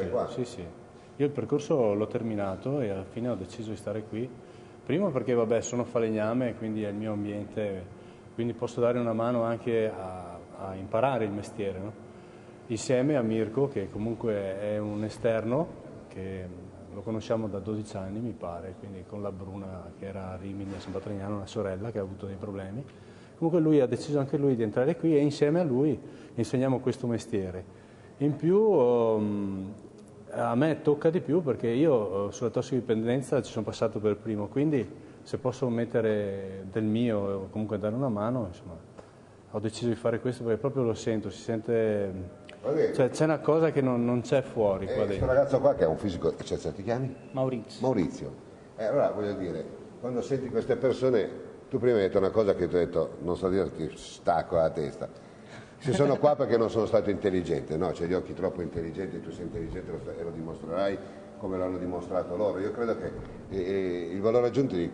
sì. Io il percorso l'ho terminato e alla fine ho deciso di stare qui. Primo perché vabbè sono falegname, quindi è il mio ambiente, quindi posso dare una mano anche a imparare il mestiere, no? Insieme a Mirko, che comunque è un esterno, che lo conosciamo da 12 anni mi pare, quindi con la Bruna che era a Rimini, a San Patrignano, una sorella che ha avuto dei problemi. Comunque lui ha deciso anche lui di entrare qui e insieme a lui insegniamo questo mestiere. In più a me tocca di più perché io sulla tossicodipendenza ci sono passato per primo, quindi se posso mettere del mio o comunque dare una mano, insomma, ho deciso di fare questo perché proprio lo sento, si sente, cioè c'è una cosa che non c'è fuori qua dentro. Questo ragazzo qua che è un fisico, cioè, ti chiami? Maurizio. Allora voglio dire, quando senti queste persone, tu prima hai detto una cosa che ti ho detto, non so dire, ti stacco la testa. Se sono qua perché non sono stato intelligente, no, c'è gli occhi troppo intelligenti, tu sei intelligente e lo dimostrerai come l'hanno dimostrato loro. Io credo che il valore aggiunto di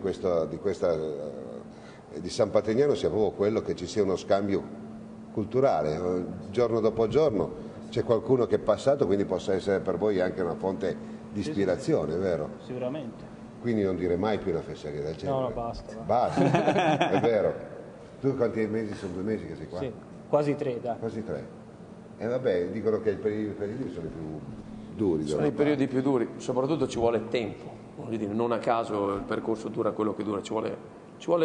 San Patrignano sia proprio quello che ci sia uno scambio culturale, giorno dopo giorno c'è qualcuno che è passato, quindi possa essere per voi anche una fonte di ispirazione, vero? Sicuramente. Quindi non dire mai più una fesseria del genere. No, basta. Basta, è vero. Tu quanti mesi sono? 2 mesi che sei qua? Sì, quasi 3, dai. Quasi 3. E vabbè, dicono che i periodi sono i più duri. Sono i periodi più duri, soprattutto ci vuole tempo. Voglio dire, non a caso il percorso dura quello che dura,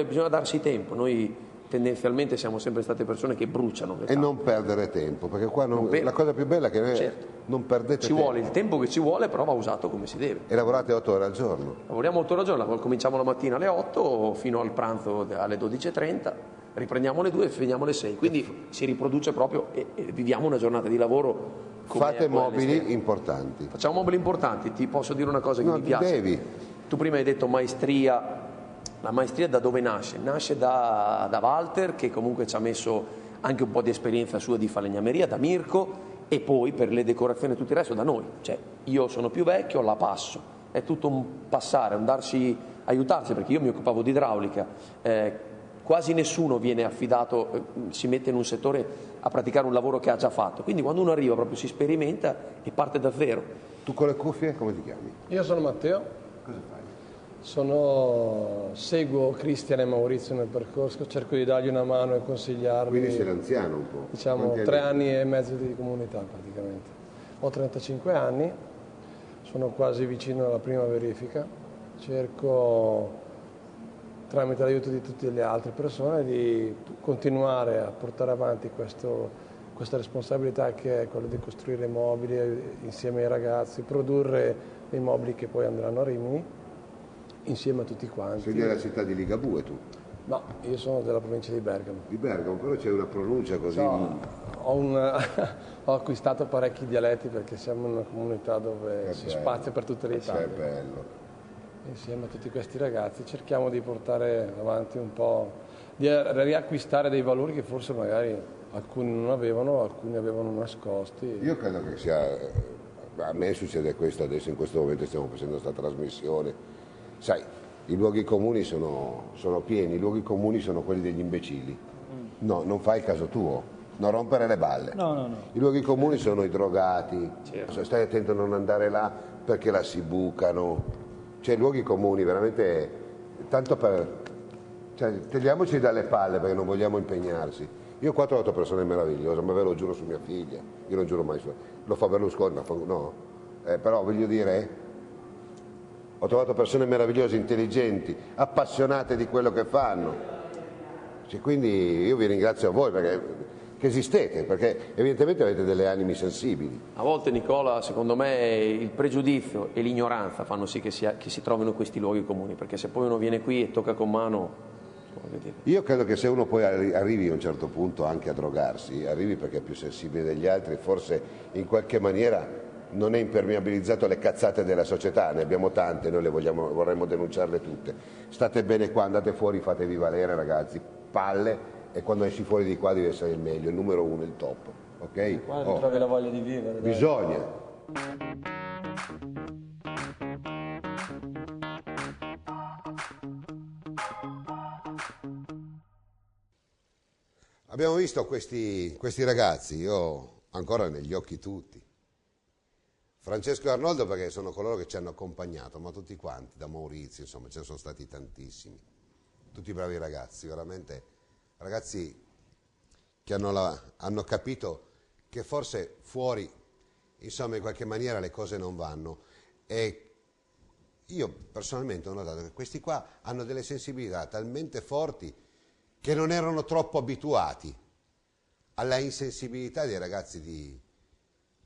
bisogna darsi tempo. Noi tendenzialmente siamo sempre state persone che bruciano le tappe. E non perdere tempo, perché qua la cosa più bella è che non perdete tempo. Ci vuole il tempo che ci vuole, però va usato come si deve. E lavorate 8 ore al giorno? Lavoriamo 8 ore al giorno, cominciamo la mattina alle 8 fino al pranzo alle 12:30, riprendiamo alle 2 e finiamo alle 6, quindi si riproduce proprio e viviamo una giornata di lavoro. Fate mobili importanti. Facciamo mobili importanti, ti posso dire una cosa che mi piace. Devi. Tu prima hai detto maestria. La maestria da dove nasce? Nasce da Walter, che comunque ci ha messo anche un po' di esperienza sua di falegnameria, da Mirko, e poi per le decorazioni e tutto il resto da noi. Cioè, io sono più vecchio, la passo. È tutto un passare, un aiutarsi, perché io mi occupavo di idraulica. Quasi nessuno viene affidato, si mette in un settore a praticare un lavoro che ha già fatto. Quindi quando uno arriva proprio si sperimenta e parte da zero. Tu con le cuffie come ti chiami? Io sono Matteo. Cosa fai? Seguo Cristian e Maurizio nel percorso, cerco di dargli una mano e consigliarli. Quindi sei l'anziano un po'? Diciamo 3 anni e mezzo di comunità praticamente. Ho 35 anni, sono quasi vicino alla prima verifica, cerco tramite l'aiuto di tutte le altre persone di continuare a portare avanti questa responsabilità che è quella di costruire mobili insieme ai ragazzi, produrre dei mobili che poi andranno a Rimini insieme a tutti quanti. Sei della città di Ligabue tu? No, io sono della provincia di Bergamo. Di Bergamo, però c'è una pronuncia così... No, ho acquistato parecchi dialetti perché siamo in una comunità dove si spazia per tutte le Italie. È bello. Insieme a tutti questi ragazzi cerchiamo di portare avanti un po', di riacquistare dei valori che forse magari alcuni non avevano, alcuni avevano nascosti. Io credo che sia, a me succede questo adesso, in questo momento stiamo facendo questa trasmissione, sai, i luoghi comuni sono pieni, i luoghi comuni sono quelli degli imbecilli, no, non fai il caso tuo, non rompere le balle, No. i luoghi comuni sono i drogati, stai attento a non andare là perché la si bucano, cioè i luoghi comuni veramente, tanto per, cioè, togliamoci dalle palle perché non vogliamo impegnarsi. Io qua ho trovato persone meravigliose, ma ve lo giuro su mia figlia, io non giuro mai su, lo fa Berlusconi, ma no, però voglio dire, ho trovato persone meravigliose, intelligenti, appassionate di quello che fanno, cioè, quindi io vi ringrazio a voi che esistete, perché evidentemente avete delle animi sensibili. A volte, Nicola, secondo me il pregiudizio e l'ignoranza fanno sì che si trovino questi luoghi comuni, perché se poi uno viene qui e tocca con mano... Io credo che se uno poi arrivi a un certo punto anche a drogarsi, arrivi perché è più sensibile degli altri, forse in qualche maniera non è impermeabilizzato alle cazzate della società, ne abbiamo tante, noi vorremmo denunciarle tutte. State bene qua, andate fuori, fatevi valere ragazzi, palle, e quando esci fuori di qua devi essere il meglio, il numero uno, il top, ok? Qua trovi la voglia di vivere. Dai. Bisogna. Abbiamo visto questi ragazzi, io ancora negli occhi tutti. Francesco e Arnoldo perché sono coloro che ci hanno accompagnato, ma tutti quanti, da Maurizio, insomma, ce ne sono stati tantissimi. Tutti bravi ragazzi, veramente ragazzi che hanno capito che forse fuori, insomma, in qualche maniera le cose non vanno. E io personalmente ho notato che questi qua hanno delle sensibilità talmente forti che non erano troppo abituati alla insensibilità dei ragazzi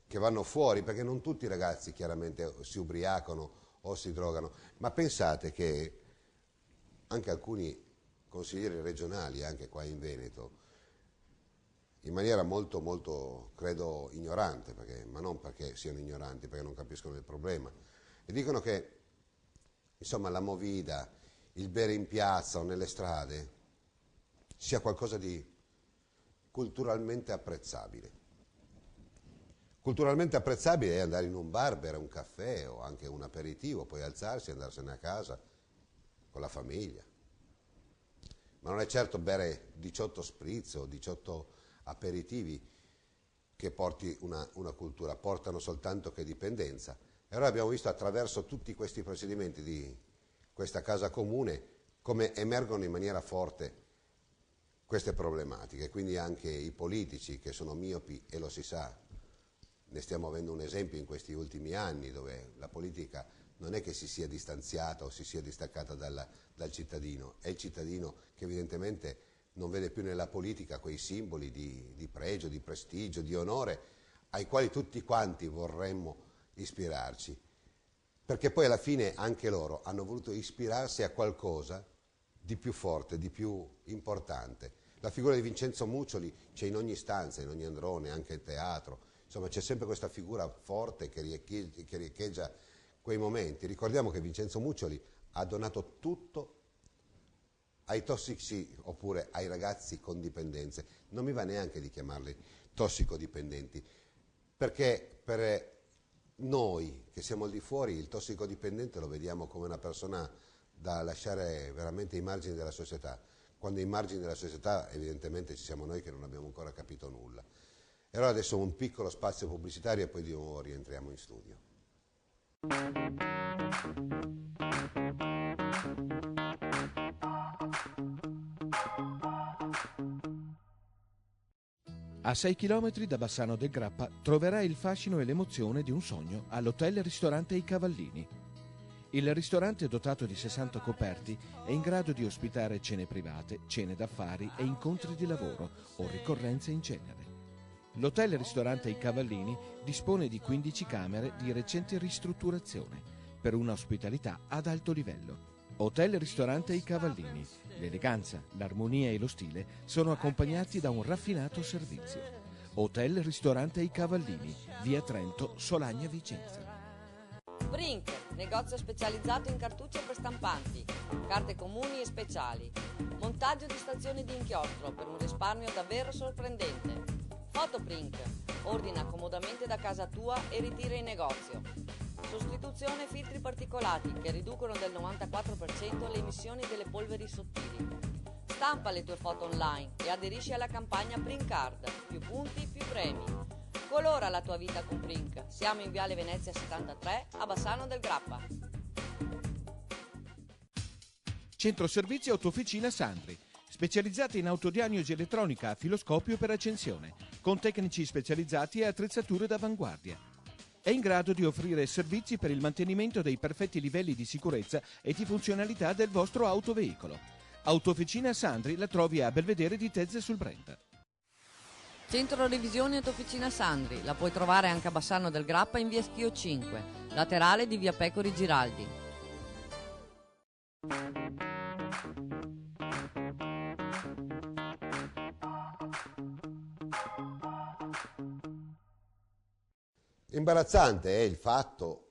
che vanno fuori, perché non tutti i ragazzi chiaramente si ubriacano o si drogano, ma pensate che anche alcuni consiglieri regionali, anche qua in Veneto, in maniera molto, molto, credo, ignorante, ma non perché siano ignoranti, perché non capiscono il problema, e dicono che, insomma, la movida, il bere in piazza o nelle strade, sia qualcosa di culturalmente apprezzabile. Culturalmente apprezzabile è andare in un bar, bere un caffè o anche un aperitivo, poi alzarsi e andarsene a casa con la famiglia. Ma non è certo bere 18 spritz o 18 aperitivi che porti una cultura, portano soltanto che dipendenza. E allora abbiamo visto attraverso tutti questi procedimenti di questa casa comune come emergono in maniera forte queste problematiche, quindi anche i politici che sono miopi, e lo si sa, ne stiamo avendo un esempio in questi ultimi anni, dove la politica non è che si sia distanziata o si sia distaccata dal cittadino, è il cittadino che evidentemente non vede più nella politica quei simboli di pregio, di prestigio, di onore, ai quali tutti quanti vorremmo ispirarci, perché poi alla fine anche loro hanno voluto ispirarsi a qualcosa di più forte, di più importante. La figura di Vincenzo Muccioli c'è in ogni stanza, in ogni androne, anche in teatro, insomma c'è sempre questa figura forte che riecheggia quei momenti. Ricordiamo che Vincenzo Muccioli ha donato tutto ai tossici oppure ai ragazzi con dipendenze. Non mi va neanche di chiamarli tossicodipendenti, perché per noi che siamo al di fuori il tossicodipendente lo vediamo come una persona da lasciare veramente ai margini della società, quando ai margini della società evidentemente ci siamo noi che non abbiamo ancora capito nulla. E allora adesso un piccolo spazio pubblicitario e poi di nuovo rientriamo in studio. A 6 chilometri da Bassano del Grappa troverai il fascino e l'emozione di un sogno all'hotel ristorante I Cavallini. Il ristorante, dotato di 60 coperti, è in grado di ospitare cene private, cene d'affari e incontri di lavoro o ricorrenze in genere. L'hotel ristorante I Cavallini dispone di 15 camere di recente ristrutturazione per una ospitalità ad alto livello. Hotel ristorante I Cavallini. L'eleganza, l'armonia e lo stile sono accompagnati da un raffinato servizio. Hotel ristorante I Cavallini, via Trento, Solagna, Vicenza. Brink, negozio specializzato in cartucce per stampanti, carte comuni e speciali. Montaggio di stazioni di inchiostro per un risparmio davvero sorprendente. Fotoprint, ordina comodamente da casa tua e ritira in negozio. Sostituzione filtri particolati che riducono del 94% le emissioni delle polveri sottili. Stampa le tue foto online e aderisci alla campagna Print Card. Più punti, più premi. Colora la tua vita con Print. Siamo in Viale Venezia 73 a Bassano del Grappa. Centro Servizi Autofficina Sandri, specializzata in autodiagnosi elettronica a filoscopio per accensione, con tecnici specializzati e attrezzature d'avanguardia. È in grado di offrire servizi per il mantenimento dei perfetti livelli di sicurezza e di funzionalità del vostro autoveicolo. Autofficina Sandri la trovi a Belvedere di Tezze sul Brenta. Centro Revisioni Autofficina Sandri, la puoi trovare anche a Bassano del Grappa in via Schio 5, laterale di via Pecori Giraldi. Imbarazzante è il fatto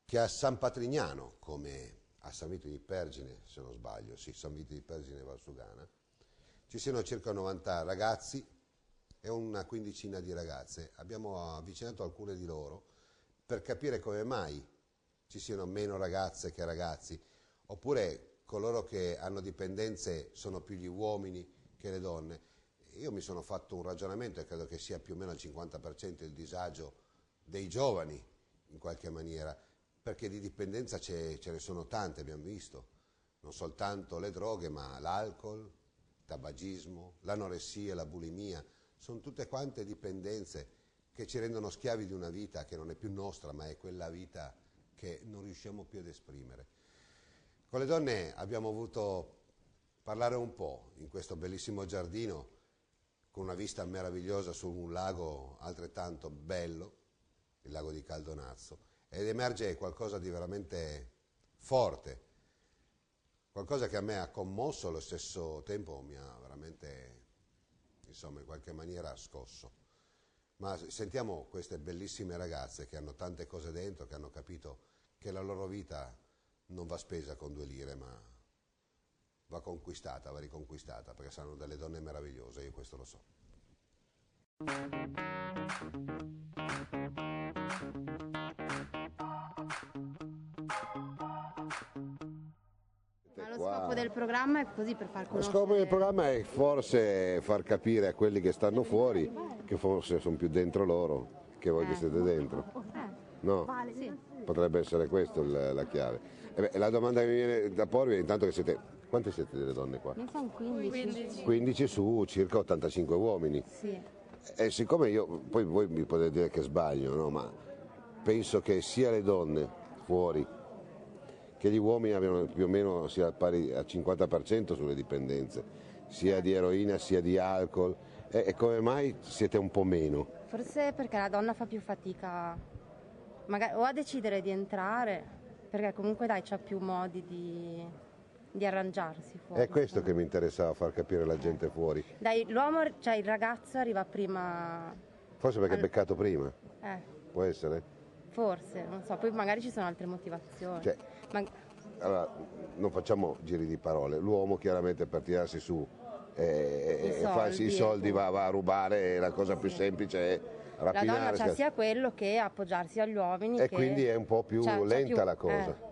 che a San Patrignano, come a San Vito di Pergine, se non sbaglio, sì, San Vito di Pergine e Valsugana, ci siano circa 90 ragazzi e una quindicina di ragazze. Abbiamo avvicinato alcune di loro per capire come mai ci siano meno ragazze che ragazzi, oppure coloro che hanno dipendenze sono più gli uomini che le donne. Io mi sono fatto un ragionamento e credo che sia più o meno al 50% il disagio dei giovani, in qualche maniera, perché di dipendenza ce ne sono tante, abbiamo visto, non soltanto le droghe, ma l'alcol, il tabagismo, l'anoressia, la bulimia, sono tutte quante dipendenze che ci rendono schiavi di una vita che non è più nostra, ma è quella vita che non riusciamo più ad esprimere. Con le donne abbiamo voluto parlare un po' in questo bellissimo giardino, con una vista meravigliosa su un lago altrettanto bello, il lago di Caldonazzo, ed emerge qualcosa di veramente forte, qualcosa che a me ha commosso, allo stesso tempo mi ha veramente, insomma, in qualche maniera scosso. Ma sentiamo queste bellissime ragazze che hanno tante cose dentro, che hanno capito che la loro vita non va spesa con 2 lire, ma va conquistata, va riconquistata, perché saranno delle donne meravigliose, io questo lo so. Lo scopo del programma è così, per far conoscere... Lo scopo del programma è forse far capire a quelli che stanno fuori che forse sono più dentro loro che voi che siete dentro. No? Sì. Potrebbe essere questa la chiave. La domanda che mi viene da porvi è intanto che siete... Quante siete delle donne qua? Ne sono 15. 15 su circa 85 uomini. Sì. E siccome io, poi voi mi potete dire che sbaglio, no? Ma penso che sia le donne fuori che gli uomini abbiano più o meno sia pari al 50% sulle dipendenze, sia di eroina sia di alcol, e come mai siete un po' meno? Forse perché la donna fa più fatica magari, o a decidere di entrare, perché comunque dai c'ha più modi di arrangiarsi fuori. È questo che mi interessava far capire alla gente fuori. Dai, l'uomo, cioè il ragazzo arriva prima... Forse perché è beccato prima, Eh, può essere? forse, non so, poi magari ci sono altre motivazioni. Cioè, allora, non facciamo giri di parole, l'uomo chiaramente per tirarsi su farsi i soldi va a rubare, la cosa più semplice è rapinare. La donna c'ha sia quello che appoggiarsi agli uomini. E quindi è un po' più lenta la cosa.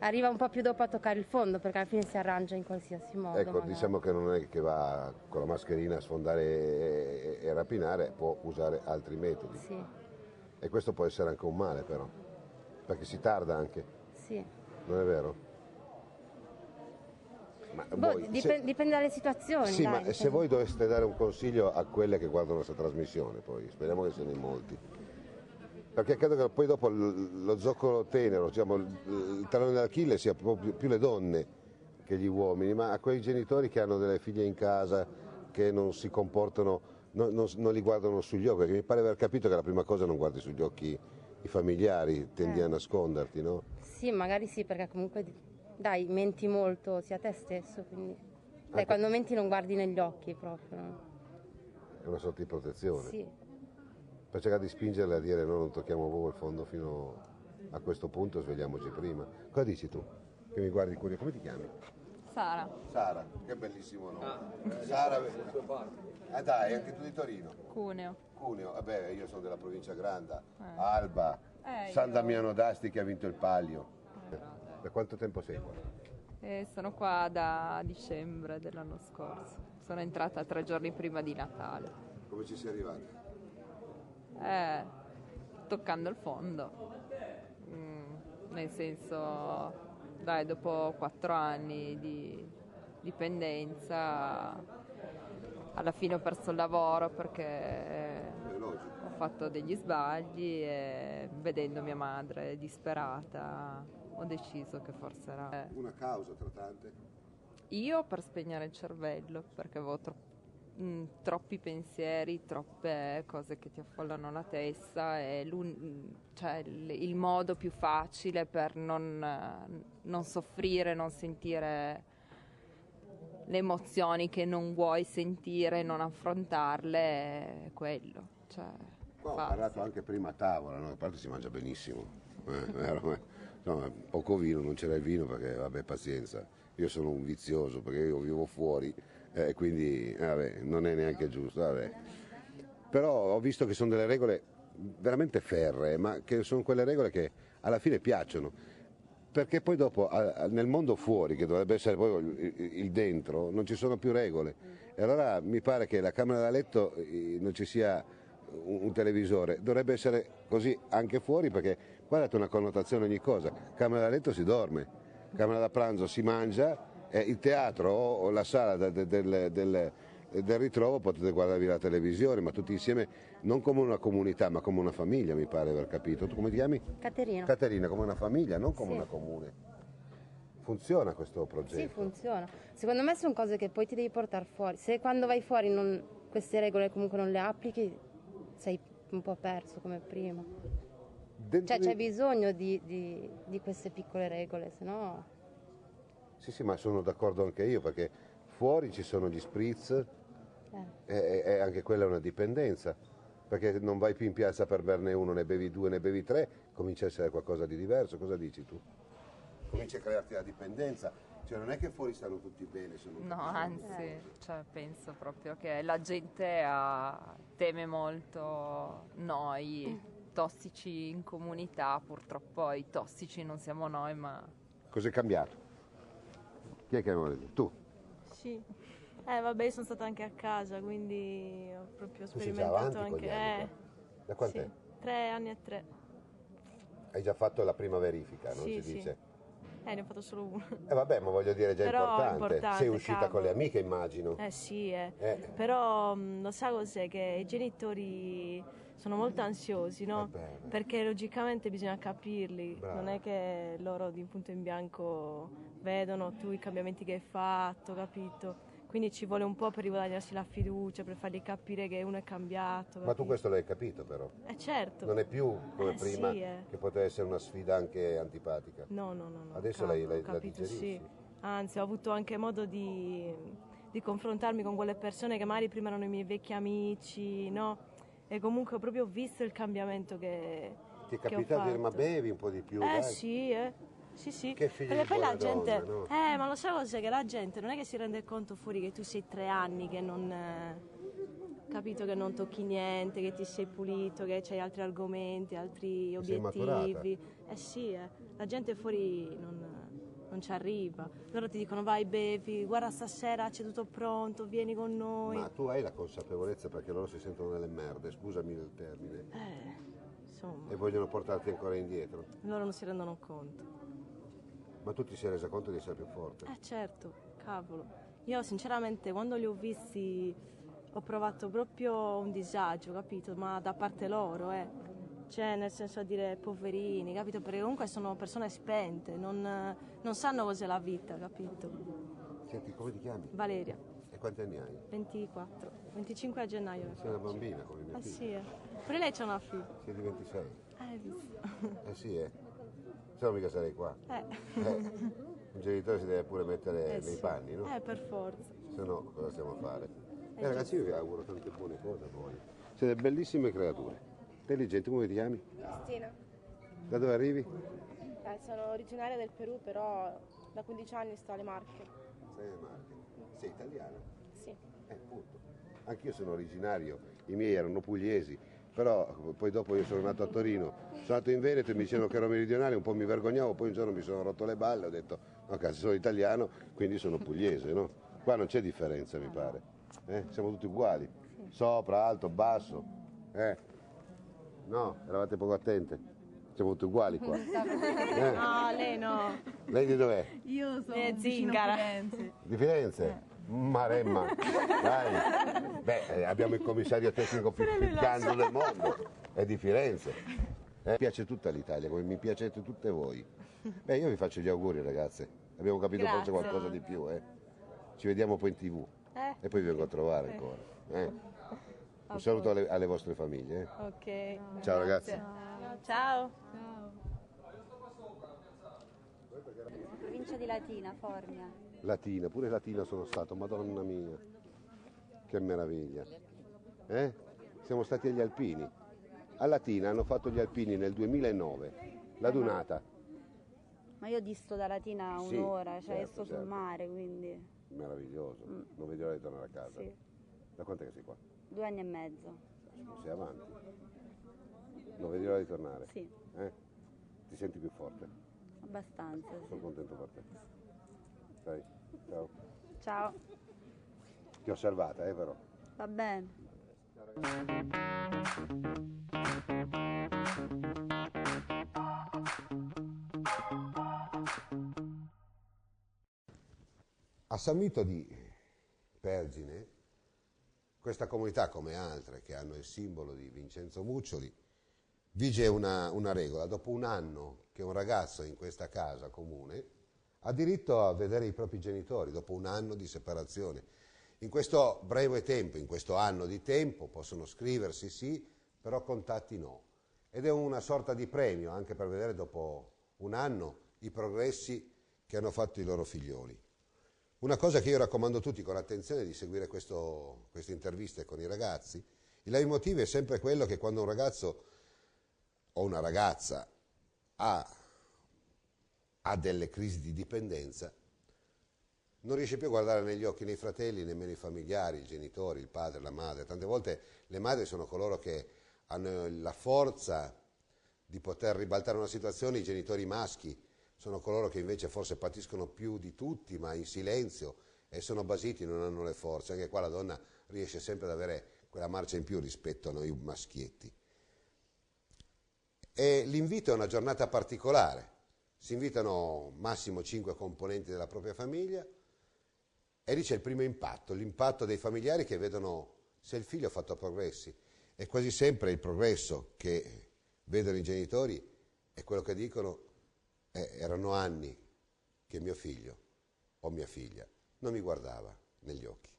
Arriva un po' più dopo a toccare il fondo, perché alla fine si arrangia in qualsiasi modo. Ecco, magari. diciamo che non è che va con la mascherina a sfondare e rapinare, può usare altri metodi. Sì. E questo può essere anche un male però, perché si tarda anche. Sì. Non è vero? Ma dipende dalle situazioni. Sì, dai, ma se voi doveste dare un consiglio a quelle che guardano questa trasmissione, poi speriamo che siano in molti, perché credo che poi dopo lo zoccolo tenero, diciamo, il tallone d'Achille sia proprio più le donne che gli uomini, ma a quei genitori che hanno delle figlie in casa che non si comportano, non li guardano sugli occhi, perché mi pare aver capito che la prima cosa non guardi sugli occhi i familiari, tendi a nasconderti, no? Sì, magari sì, perché comunque dai, menti molto sia te stesso, quindi dai, quando menti non guardi negli occhi proprio. No? È una sorta di protezione. Sì. Per cercare di spingerle a dire no, non tocchiamo proprio il fondo fino a questo punto svegliamoci prima. Cosa dici tu? Che mi guardi curioso, come ti chiami? Sara. Sara, che bellissimo nome. Sara, dai, anche tu di Torino? Cuneo. Cuneo, vabbè, io sono della provincia Granda, Alba, San io- Damiano d'Asti che ha vinto il Palio. Da quanto tempo sei qua? Sono qua da dicembre dell'anno scorso. Sono entrata 3 giorni prima di Natale. Come ci sei arrivata? Toccando il fondo. Nel senso, dai, dopo 4 anni di dipendenza, alla fine ho perso il lavoro perché ho fatto degli sbagli e vedendo mia madre disperata ho deciso che forse era... Una causa tra tante? Io per spegnere il cervello, perché avevo troppi pensieri, troppe cose che ti affollano la testa e il modo più facile per non soffrire, non sentire le emozioni che non vuoi sentire, non affrontarle, è quello. Ho parlato anche prima a tavola, no? A parte si mangia benissimo, vero? No, poco vino, non c'era il vino perché, vabbè, pazienza, io sono un vizioso perché io vivo fuori, quindi vabbè, non è neanche giusto, vabbè. Però ho visto che sono delle regole veramente ferree, ma che sono quelle regole che alla fine piacciono, perché poi dopo nel mondo fuori, che dovrebbe essere poi il dentro, non ci sono più regole. E allora mi pare che la camera da letto non ci sia un televisore, dovrebbe essere così anche fuori, perché qua date una connotazione a ogni cosa. Camera da letto si dorme, camera da pranzo si mangia, il teatro o la sala del ritrovo potete guardarvi la televisione, ma tutti insieme, non come una comunità ma come una famiglia, mi pare aver capito. Tu come ti chiami? Caterina. Caterina, come una famiglia, non come una comune. Funziona questo progetto? Sì, funziona. Secondo me sono cose che poi ti devi portare fuori. Se quando vai fuori queste regole comunque non le applichi, sei un po' perso come prima. C'è bisogno di queste piccole regole, se no... Sì, ma sono d'accordo anche io, perché fuori ci sono gli spritz e anche quella è una dipendenza, perché non vai più in piazza per berne uno, ne bevi 2, ne bevi 3, comincia a essere qualcosa di diverso. Cosa dici tu? Comincia a crearti la dipendenza, cioè non è che fuori stanno tutti bene, sono tutti anzi, penso proprio che la gente teme molto noi, tossici in comunità, purtroppo i tossici non siamo noi, ma... Cos'è cambiato? Chi è che vuole dire? Tu? Sì, vabbè, io sono stata anche a casa, quindi ho proprio Tu sei già sperimentato avanti con gli anche... anni qua? Da quant'è? Sì, 3 anni e 3. Hai già fatto la prima verifica, non si Sì. dice? Ne ho fatto solo una. Vabbè, ma voglio dire, è già Però importante. Sei uscita cavolo. con le amiche, immagino. Sì. Però lo sa cos'è? Che i genitori sono molto ansiosi, no? Perché logicamente bisogna capirli. Brava. Non è che loro di punto in bianco vedono tu i cambiamenti che hai fatto, capito? Quindi ci vuole un po' per riguadagnarsi la fiducia, per fargli capire che uno è cambiato. Ma tu questo l'hai capito però? Certo. Non è più come prima, sì, che poteva essere una sfida anche antipatica. No. Adesso cavolo, la capito, digerisci? sì. Anzi, ho avuto anche modo di confrontarmi con quelle persone che magari prima erano i miei vecchi amici, no? E comunque ho proprio visto il cambiamento che Ti è che ho capitato di dire, ma fatto. bevi un po' di più? Dai. Sì. Che figlia Perché di poi la buona gente, donna, no? ma lo sai cos'è? Che la gente non è che si rende conto fuori che tu sei 3 anni, che non, capito, che non tocchi niente, che ti sei pulito, che hai altri argomenti, altri Sei obiettivi. Sì, la gente fuori non ci arriva. Loro ti dicono vai bevi, guarda stasera c'è tutto pronto, vieni con noi. Ma tu hai la consapevolezza, perché loro si sentono delle merde, scusami il termine, Insomma, e vogliono portarti ancora indietro. loro non si rendono conto. Ma tu ti sei resa conto di essere più forte? Certo, cavolo. Io sinceramente quando li ho visti ho provato proprio un disagio, capito? Ma da parte loro, Cioè, nel senso a dire poverini, capito? Perché comunque sono persone spente, non sanno cos'è la vita, capito? Senti, come ti chiami? Valeria, E quanti anni hai? 24, 25 a gennaio. Sei una bambina come mia figlia. Sì, Pure lei c'ha una figlia. Sei di 26? Hai visto? Sì, se no mica sarei qua. Un genitore si deve pure mettere nei panni, no? Per forza. Se no cosa stiamo a fare? Ragazzi, io vi auguro tante buone cose a voi. Siete bellissime creature, intelligenti. Come ti chiami? Cristina. Da dove arrivi? Sono originaria del Perù, però da 15 anni sto alle Marche. Sei alle Marche. Sei italiana? Sì. Appunto. Anch'io sono originario, i miei erano pugliesi, però poi dopo io sono nato a Torino, sono nato in Veneto e mi dicevano che ero meridionale, un po' mi vergognavo, poi un giorno mi sono rotto le balle, ho detto no cazzo sono italiano, quindi sono pugliese, no? Qua non c'è differenza mi pare, siamo tutti uguali, sopra, alto, basso, no, eravate poco attente, siamo tutti uguali qua. No, lei no. Lei di dov'è? Io sono vicino Zingara. Firenze. Di Firenze? Maremma, dai. Beh, abbiamo il commissario tecnico più piccando del mondo, è di Firenze. Mi piace tutta l'Italia, come mi piacete tutte voi. Beh, io vi faccio gli auguri ragazze, abbiamo capito forse qualcosa di più. Ci vediamo poi in TV e poi vi vengo a trovare ancora. Un saluto alle vostre famiglie. Ok. Ciao ragazzi. Ciao. Provincia di Latina, Formia. Latina, pure Latina sono stato, madonna mia, che meraviglia. Siamo stati agli Alpini. A Latina hanno fatto gli Alpini nel 2009, la Dunata. Ma io disto da Latina Sì, un'ora, cioè certo, sto sul certo. mare, quindi Meraviglioso, non vedi l'ora di tornare a casa. sì. Da quant'è che sei qua? 2 anni e mezzo. Sei avanti. Non vedi l'ora di tornare? Sì. Ti senti più forte? Abbastanza. Sono contento per te. Dai, ciao. Ciao. Ti ho osservata, però. Va bene. A San Vito di Pergine, questa comunità come altre che hanno il simbolo di Vincenzo Muccioli, vige una regola. Dopo un anno che un ragazzo è in questa casa comune ha diritto a vedere i propri genitori, dopo un anno di separazione. In questo breve tempo, in questo anno di tempo, possono scriversi sì, però contatti no. Ed è una sorta di premio anche per vedere dopo un anno i progressi che hanno fatto i loro figlioli. Una cosa che io raccomando a tutti con attenzione è di seguire queste interviste con i ragazzi. Il leitmotiv è sempre quello che quando un ragazzo o una ragazza ha delle crisi di dipendenza, non riesce più a guardare negli occhi né i fratelli, nemmeno i familiari, i genitori, il padre, la madre. Tante volte le madri sono coloro che hanno la forza di poter ribaltare una situazione, i genitori maschi sono coloro che invece forse patiscono più di tutti, ma in silenzio, e sono basiti, non hanno le forze. Anche qua la donna riesce sempre ad avere quella marcia in più rispetto a noi maschietti. E l'invito è una giornata particolare. Si invitano massimo 5 componenti della propria famiglia e lì c'è il primo impatto, l'impatto dei familiari che vedono se il figlio ha fatto progressi. E quasi sempre il progresso che vedono i genitori è quello che dicono: erano anni che mio figlio o mia figlia non mi guardava negli occhi.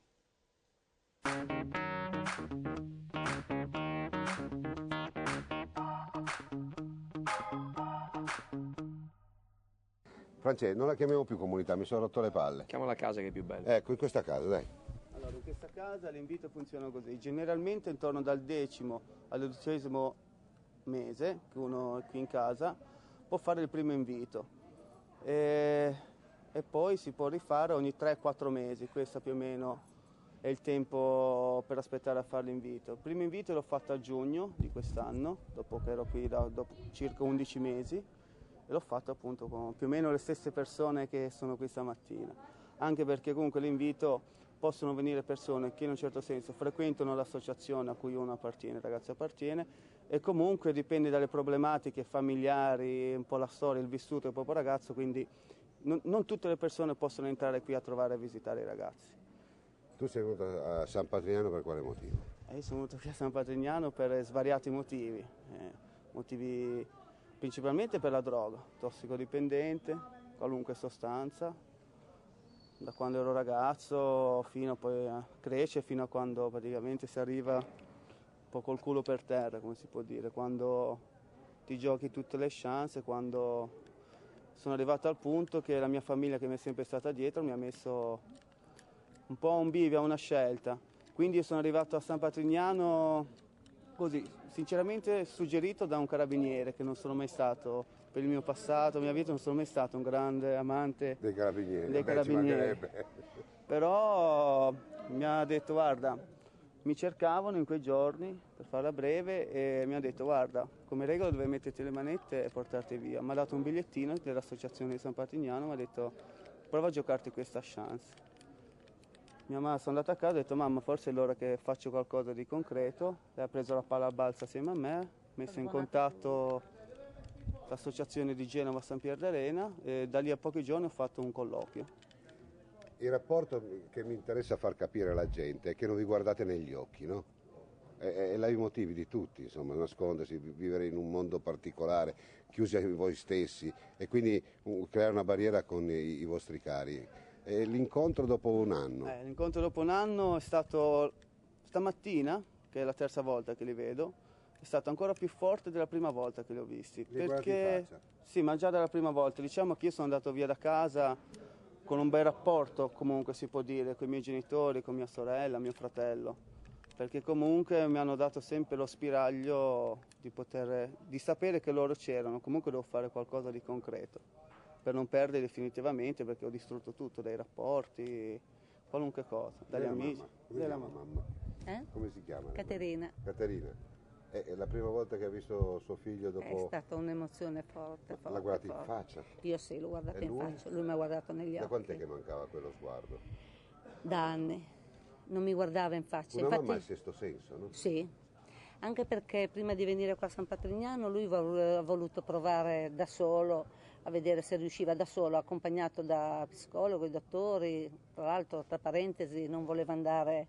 Francesco, non la chiamiamo più comunità, mi sono rotto le palle. Chiama la casa che è più bella. Ecco, in questa casa, dai. Allora, in questa casa l'invito funziona così. Generalmente intorno dal 10° al 12° mese, che uno è qui in casa, può fare il primo invito. E poi si può rifare ogni 3-4 mesi, questo più o meno è il tempo per aspettare a fare l'invito. Il primo invito l'ho fatto a giugno di quest'anno, dopo che ero qui dopo circa 11 mesi, e l'ho fatto appunto con più o meno le stesse persone che sono qui stamattina, anche perché comunque l'invito possono venire persone che in un certo senso frequentano l'associazione a cui uno appartiene, il ragazzo appartiene, e comunque dipende dalle problematiche familiari, un po' la storia, il vissuto del proprio ragazzo, quindi non tutte le persone possono entrare qui a trovare e visitare i ragazzi. Tu sei venuto a San Patrignano per quale motivo? Io sono venuto qui a San Patrignano per svariati motivi, motivi principalmente per la droga, tossicodipendente, qualunque sostanza, da quando ero ragazzo fino poi a cresce, fino a quando praticamente si arriva un po' col culo per terra, come si può dire, quando ti giochi tutte le chance, quando sono arrivato al punto che la mia famiglia, che mi è sempre stata dietro, mi ha messo un po' a un bivio, a una scelta. Quindi io sono arrivato a San Patrignano così, sinceramente suggerito da un carabiniere, che non sono mai stato, per il mio passato, la mia vita, non sono mai stato un grande amante dei carabinieri. dei carabinieri. Però mi ha detto, guarda, mi cercavano in quei giorni, per farla breve, e mi ha detto, guarda, come regola dovevi metterti le manette e portarti via. Mi ha dato un bigliettino dell'associazione di San Partignano, mi ha detto, prova a giocarti questa chance. Mia mamma, sono andata a casa e ho detto, mamma, forse è l'ora che faccio qualcosa di concreto. Lei ha preso la palla al balzo assieme a me, messo in contatto l'associazione di Genova San Pier d'Arena, e da lì a pochi giorni ho fatto un colloquio. Il rapporto che mi interessa far capire alla gente è che non vi guardate negli occhi, no? È i motivi di tutti, insomma, nascondersi, vivere in un mondo particolare, chiusi a voi stessi, e quindi creare una barriera con i vostri cari. L'incontro dopo un anno? L'incontro dopo un anno è stato stamattina, che è la terza volta che li vedo, è stato ancora più forte della prima volta che li ho visti. Li guardi in faccia? Sì, ma già dalla prima volta. Diciamo che io sono andato via da casa con un bel rapporto, comunque si può dire, con i miei genitori, con mia sorella, mio fratello, perché comunque mi hanno dato sempre lo spiraglio di sapere che loro c'erano. Comunque devo fare qualcosa di concreto per non perdere definitivamente, perché ho distrutto tutto, dai rapporti, qualunque cosa, dagli amici. Come si chiama? Caterina. Caterina. È la prima volta che ha visto suo figlio dopo... È stata un'emozione forte. L'ha guardato in faccia? Io sì, l'ho guardato E in lui? faccia, lui mi ha guardato negli occhi. Da quant'è che mancava quello sguardo? Da anni, non mi guardava in faccia. Una Infatti, mamma ha il sesto senso, no? Sì, anche perché prima di venire qua a San Patrignano lui ha voluto provare da solo, a vedere se riusciva da solo, accompagnato da psicologo, dottori. Tra l'altro, tra parentesi, non voleva andare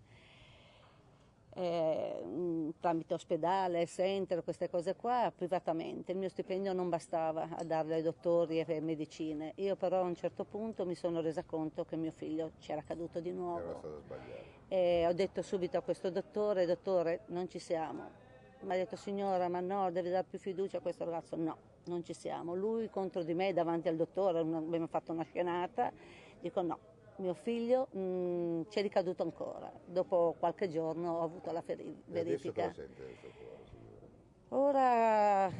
tramite ospedale, center, queste cose qua, privatamente. Il mio stipendio non bastava a darle ai dottori e medicine. Io però a un certo punto mi sono resa conto che mio figlio c'era caduto di nuovo. Era stato sbagliato. E ho detto subito a questo dottore, non ci siamo. Mi ha detto, signora, ma no, deve dare più fiducia a questo ragazzo. No, non ci siamo. Lui contro di me davanti al dottore, abbiamo fatto una scenata. Dico no, mio figlio c'è ricaduto ancora. Dopo qualche giorno ho avuto la verifica. E adesso cosa sente il suo cuore, signora? Ora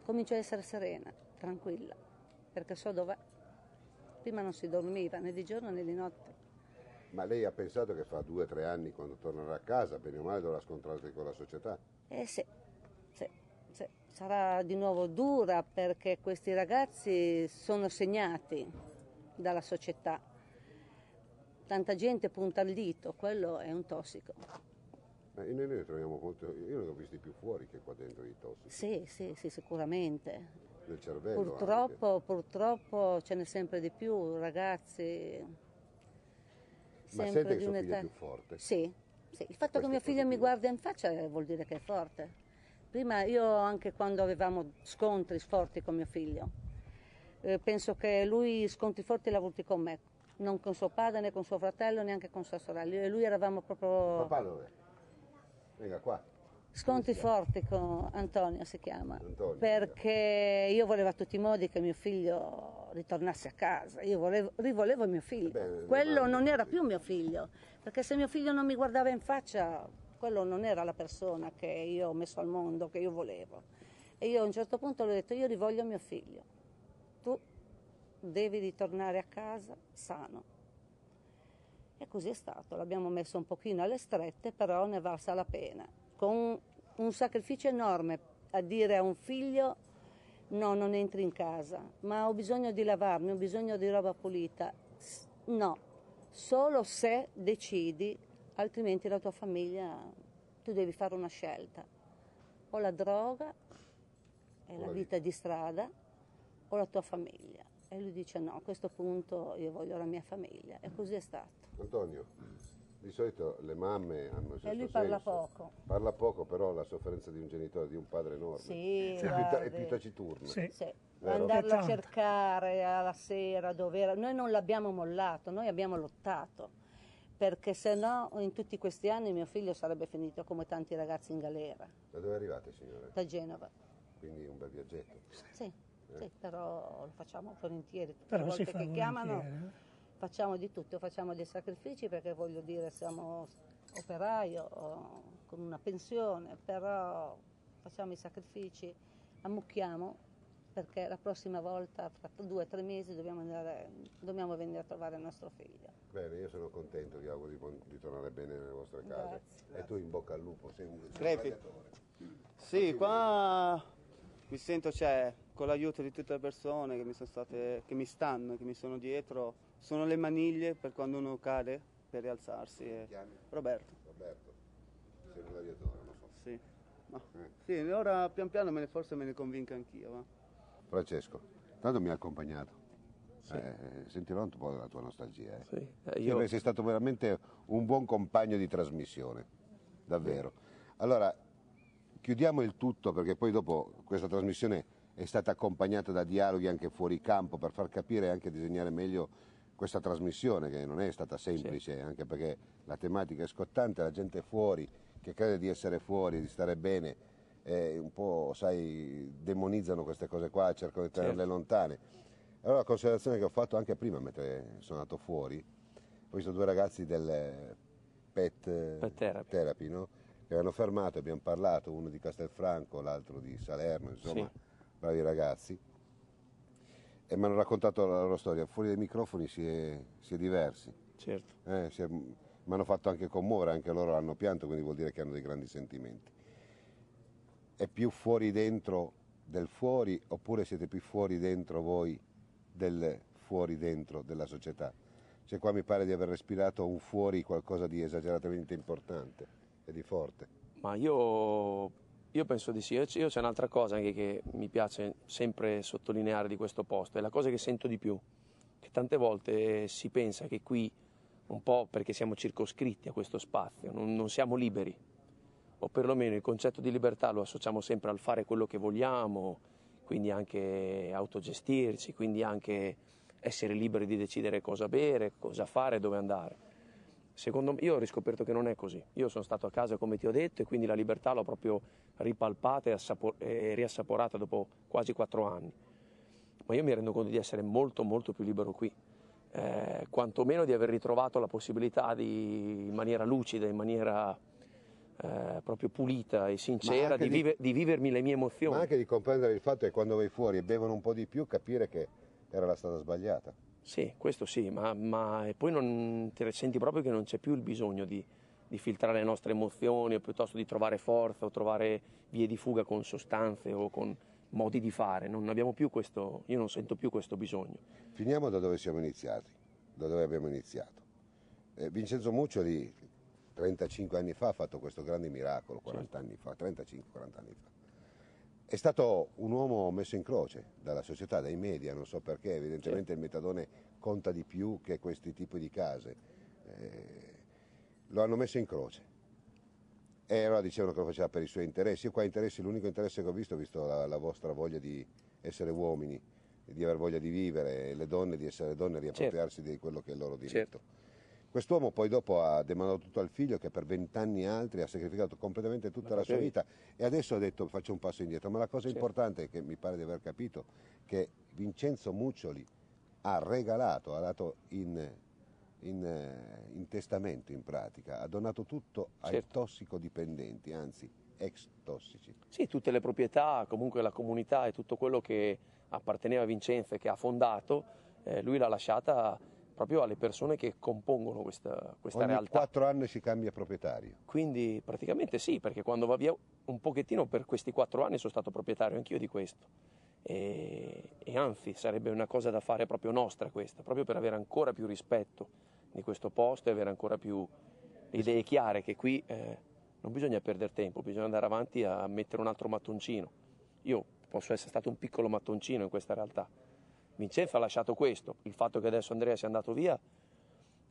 comincio a essere serena, tranquilla, perché so dov'è. Prima non si dormiva né di giorno né di notte. Ma lei ha pensato che fra 2 o 3 anni, quando tornerà a casa, bene o male dovrà scontrarsi con la società? Sì. Sarà di nuovo dura, perché questi ragazzi sono segnati dalla società. Tanta gente punta il dito, quello è un tossico. Noi ne troviamo molto, io ne ho visti più fuori che qua dentro i tossici. Sì, sicuramente. Nel cervello Purtroppo ce n'è sempre di più, ragazzi. Ma sente che suo figlio è più forte? Sì. Il fatto che mio figlio mi guarda in faccia vuol dire che è forte. Prima io, anche quando avevamo scontri forti con mio figlio, penso che lui scontri forti l'ha avuti con me, non con suo padre né con suo fratello, neanche con sua sorella. Io e lui eravamo proprio... Papà dov'è? Venga qua. Scontri forti con Antonio, si chiama, Antonio, perché io volevo a tutti i modi che mio figlio ritornasse a casa, io rivolevo mio figlio. Quello non era più mio figlio, perché se mio figlio non mi guardava in faccia, quello non era la persona che io ho messo al mondo, che io volevo. E io a un certo punto gli ho detto, io rivoglio mio figlio, tu devi ritornare a casa sano. E così è stato, l'abbiamo messo un pochino alle strette, però ne è valsa la pena. Con un sacrificio enorme a dire a un figlio, no, non entri in casa, ma ho bisogno di lavarmi, ho bisogno di roba pulita. No, solo se decidi, altrimenti la tua famiglia, tu devi fare una scelta. O la droga, e la vita di strada, o la tua famiglia. E lui dice no, a questo punto io voglio la mia famiglia. E così è stato. Antonio, di solito le mamme hanno il sesto E lui parla senso. poco. Parla poco, però la sofferenza di un genitore, di un padre enorme. Sì, è più taciturno. Sì. Vero? Andarlo a cercare alla sera dove era. Noi non l'abbiamo mollato, noi abbiamo lottato, perché se no in tutti questi anni mio figlio sarebbe finito come tanti ragazzi in galera. Da dove arrivate, signore? Da Genova. Quindi un bel viaggetto. Sì, però lo facciamo volentieri. Tutte Però le si volte fa che chiamano volentieri, facciamo di tutto, facciamo dei sacrifici, perché voglio dire, siamo operaio con una pensione, però facciamo i sacrifici, ammucchiamo, perché la prossima volta, tra 2 o 3 mesi, dobbiamo venire a trovare il nostro figlio. Bene, io sono contento, vi auguro di tornare bene nelle vostre case. Grazie. E tu in bocca al lupo, sei un Crepi. sbagliatore. Sì, qua mi sento, con l'aiuto di tutte le persone che mi stanno, che mi sono dietro, sono le maniglie per quando uno cade, per rialzarsi. Roberto. Roberto, sei un gladiatore, lo so. Sì. Sì, ora pian piano forse me ne convinco anch'io. Va? Francesco, tanto mi ha accompagnato. Sì. Sentirò un po' della tua nostalgia. Sì, sei stato veramente un buon compagno di trasmissione, davvero. Allora, chiudiamo il tutto, perché poi dopo questa trasmissione è stata accompagnata da dialoghi anche fuori campo per far capire e anche disegnare meglio questa trasmissione, che non è stata semplice, anche perché la tematica è scottante, la gente è fuori, che crede di essere fuori, di stare bene, un po', demonizzano queste cose qua, cercano di tenerle lontane. Allora la considerazione che ho fatto anche prima, mentre sono andato fuori, ho visto 2 ragazzi del Pet Therapy, no? Che hanno fermato, abbiamo parlato, uno di Castelfranco, l'altro di Salerno, insomma, bravi ragazzi, e mi hanno raccontato la loro storia. Fuori dai microfoni si è diversi. Certo. Mi hanno fatto anche commuovere, anche loro hanno pianto, quindi vuol dire che hanno dei grandi sentimenti. È più fuori dentro del fuori, oppure siete più fuori dentro voi del fuori dentro della società? Cioè qua mi pare di aver respirato un fuori, qualcosa di esageratamente importante e di forte. Ma io penso di sì. Io c'è un'altra cosa anche che mi piace sempre sottolineare di questo posto, è la cosa che sento di più, che tante volte si pensa che qui, un po' perché siamo circoscritti a questo spazio, non siamo liberi, o perlomeno il concetto di libertà lo associamo sempre al fare quello che vogliamo, quindi anche autogestirci, quindi anche essere liberi di decidere cosa bere, cosa fare, dove andare. Secondo me, io ho riscoperto che non è così. Io sono stato a casa, come ti ho detto, e quindi la libertà l'ho proprio ripalpata e riassaporata dopo quasi 4 anni. Ma io mi rendo conto di essere molto molto più libero qui. Quantomeno di aver ritrovato la possibilità in maniera lucida, in maniera proprio pulita e sincera di vivermi le mie emozioni. Ma anche di comprendere il fatto che quando vai fuori e bevono un po' di più, capire che era la strada sbagliata. Sì, questo sì, ma poi senti proprio che non c'è più il bisogno di filtrare le nostre emozioni, o piuttosto di trovare forza o trovare vie di fuga con sostanze o con modi di fare. Non abbiamo più questo, io non sento più questo bisogno. Finiamo da dove siamo iniziati, da dove abbiamo iniziato. Vincenzo Muccioli 35 anni fa ha fatto questo grande miracolo, 40 anni fa, 35-40 anni fa. È stato un uomo messo in croce dalla società, dai media, non so perché, evidentemente il metadone conta di più che questi tipi di case. Lo hanno messo in croce. E allora dicevano che lo faceva per i suoi interessi. Io qua l'unico interesse che ho visto la vostra voglia di essere uomini, di aver voglia di vivere, le donne di essere donne, riappropriarsi di quello che è il loro diritto. Quest'uomo poi dopo ha demandato tutto al figlio, che per 20 anni altri ha sacrificato completamente tutta la sua vita, e adesso ha detto faccio un passo indietro. Ma la cosa importante, che mi pare di aver capito, che Vincenzo Muccioli ha regalato, ha dato in testamento, in pratica, ha donato tutto ai tossicodipendenti, anzi ex tossici. Sì, tutte le proprietà, comunque la comunità e tutto quello che apparteneva a Vincenzo e che ha fondato, lui l'ha lasciata proprio alle persone che compongono questa realtà. Ogni 4 anni si cambia proprietario. Quindi praticamente sì, perché quando va via un pochettino, per questi 4 anni sono stato proprietario anch'io di questo. E anzi sarebbe una cosa da fare proprio nostra questa, proprio per avere ancora più rispetto di questo posto e avere ancora più idee chiare che qui non bisogna perdere tempo, bisogna andare avanti a mettere un altro mattoncino. Io posso essere stato un piccolo mattoncino in questa realtà. Vincenzo ha lasciato questo, il fatto che adesso Andrea sia andato via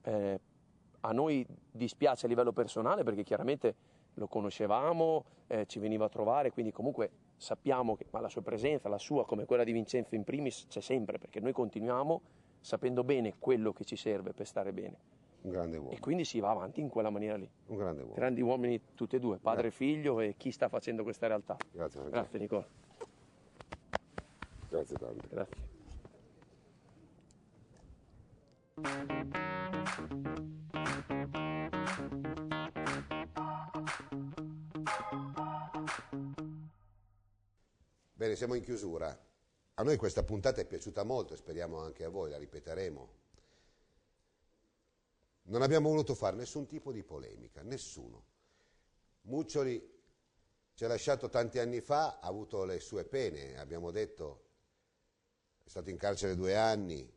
a noi dispiace a livello personale, perché chiaramente lo conoscevamo, ci veniva a trovare, quindi comunque sappiamo che la sua presenza, la sua come quella di Vincenzo in primis, c'è sempre, perché noi continuiamo sapendo bene quello che ci serve per stare bene. Un grande uomo. E quindi si va avanti in quella maniera lì. Un grande uomo. Grandi uomini tutti e due, padre e figlio, e chi sta facendo questa realtà. Grazie. Grazie Nicola. Grazie tante. Grazie. siamo in chiusura. A noi questa puntata è piaciuta molto e speriamo anche a voi, la ripeteremo. Non abbiamo voluto fare nessun tipo di polemica, nessuno. Muccioli ci ha lasciato tanti anni fa, ha avuto le sue pene, abbiamo detto, è stato in carcere 2 anni,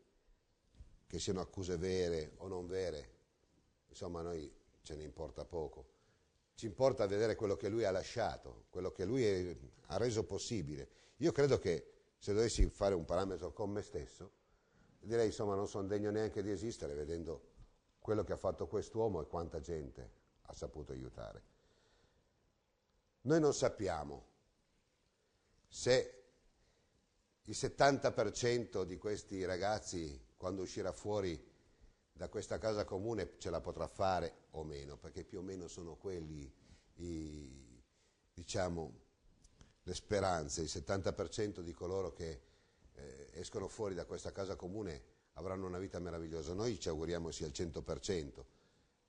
che siano accuse vere o non vere, insomma a noi ce ne importa poco. Ci importa vedere quello che lui ha lasciato, quello che lui ha reso possibile. Io credo che se dovessi fare un parametro con me stesso, direi insomma non sono degno neanche di esistere vedendo quello che ha fatto quest'uomo e quanta gente ha saputo aiutare. Noi non sappiamo se il 70% di questi ragazzi, quando uscirà fuori da questa casa comune, ce la potrà fare o meno, perché più o meno sono quelli, diciamo, le speranze. Il 70% di coloro che escono fuori da questa casa comune avranno una vita meravigliosa. Noi ci auguriamo sia il 100%,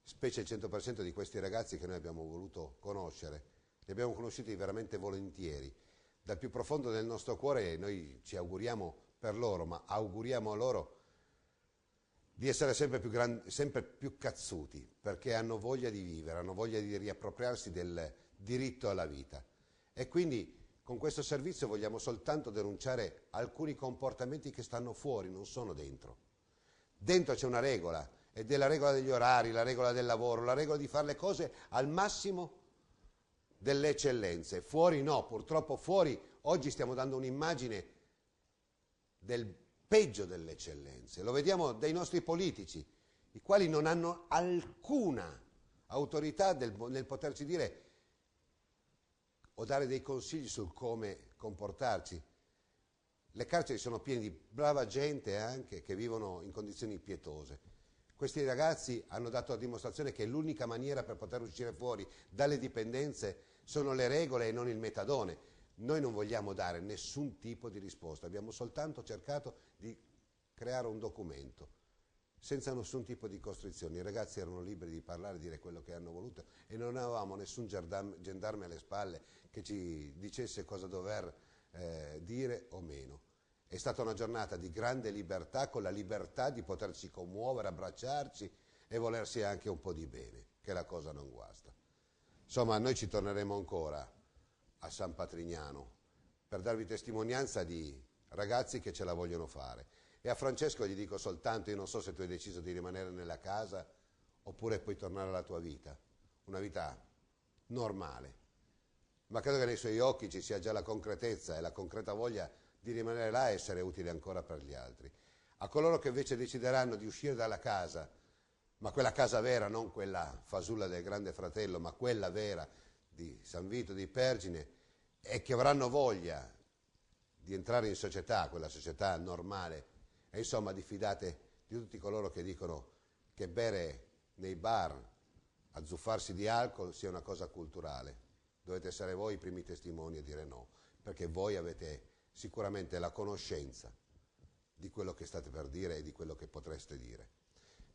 specie il 100% di questi ragazzi che noi abbiamo voluto conoscere. Li abbiamo conosciuti veramente volentieri. Dal più profondo del nostro cuore noi ci auguriamo per loro, ma auguriamo a loro di essere sempre più cazzuti, perché hanno voglia di vivere, hanno voglia di riappropriarsi del diritto alla vita. E quindi con questo servizio vogliamo soltanto denunciare alcuni comportamenti che stanno fuori, non sono dentro. Dentro c'è una regola, ed è la regola degli orari, la regola del lavoro, la regola di fare le cose al massimo delle eccellenze. Fuori no, purtroppo fuori oggi stiamo dando un'immagine del peggio delle eccellenze. Lo vediamo dai nostri politici, i quali non hanno alcuna autorità nel poterci dire o dare dei consigli sul come comportarci. Le carceri sono piene di brava gente anche che vivono in condizioni pietose. Questi ragazzi hanno dato la dimostrazione che l'unica maniera per poter uscire fuori dalle dipendenze sono le regole e non il metadone. Noi non vogliamo dare nessun tipo di risposta, abbiamo soltanto cercato di creare un documento senza nessun tipo di costrizioni. I ragazzi erano liberi di parlare, dire quello che hanno voluto e non avevamo nessun gendarme alle spalle che ci dicesse cosa dover dire o meno. È stata una giornata di grande libertà, con la libertà di poterci commuovere, abbracciarci e volersi anche un po' di bene, che la cosa non guasta. Insomma, noi ci torneremo ancora a San Patrignano per darvi testimonianza di ragazzi che ce la vogliono fare. E a Francesco gli dico soltanto, io non so se tu hai deciso di rimanere nella casa oppure puoi tornare alla tua vita, una vita normale, ma credo che nei suoi occhi ci sia già la concretezza e la concreta voglia di rimanere là e essere utile ancora per gli altri. A coloro che invece decideranno di uscire dalla casa, ma quella casa vera, non quella fasulla del Grande Fratello, ma quella vera di San Vito di Pergine, e che avranno voglia di entrare in società, quella società normale, e insomma diffidate di tutti coloro che dicono che bere nei bar, azzuffarsi di alcol sia una cosa culturale. Dovete essere voi i primi testimoni a dire no, perché voi avete sicuramente la conoscenza di quello che state per dire e di quello che potreste dire.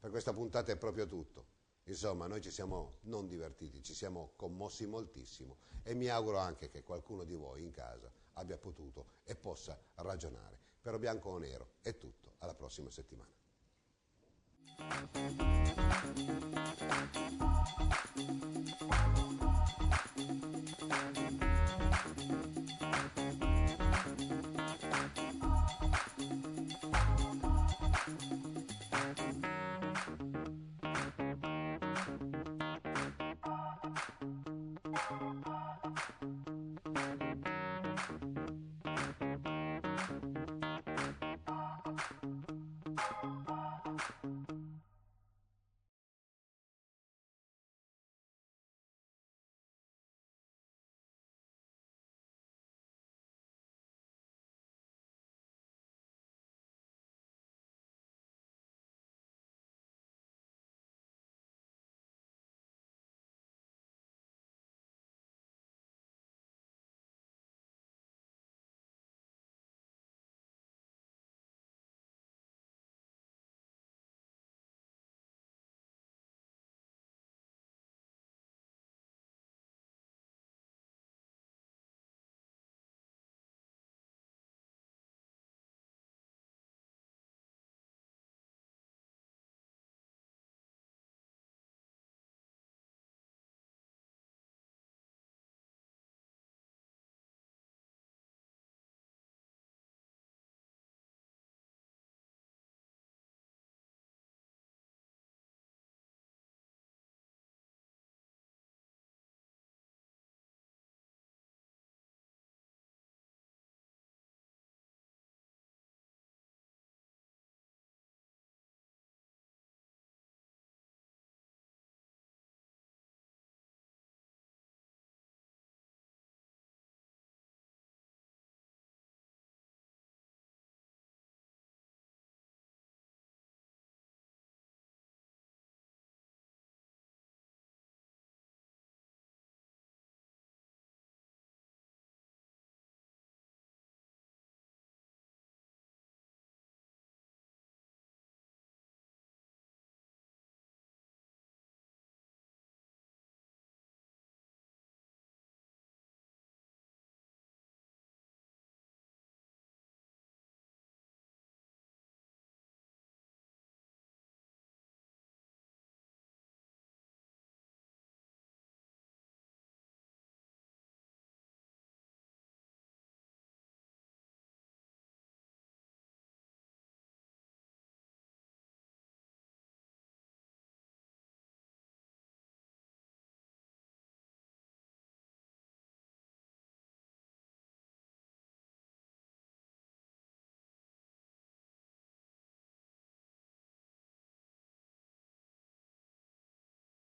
Per questa puntata è proprio tutto. Insomma, noi ci siamo non divertiti, ci siamo commossi moltissimo e mi auguro anche che qualcuno di voi in casa abbia potuto e possa ragionare. Però Bianco o Nero è tutto, alla prossima settimana.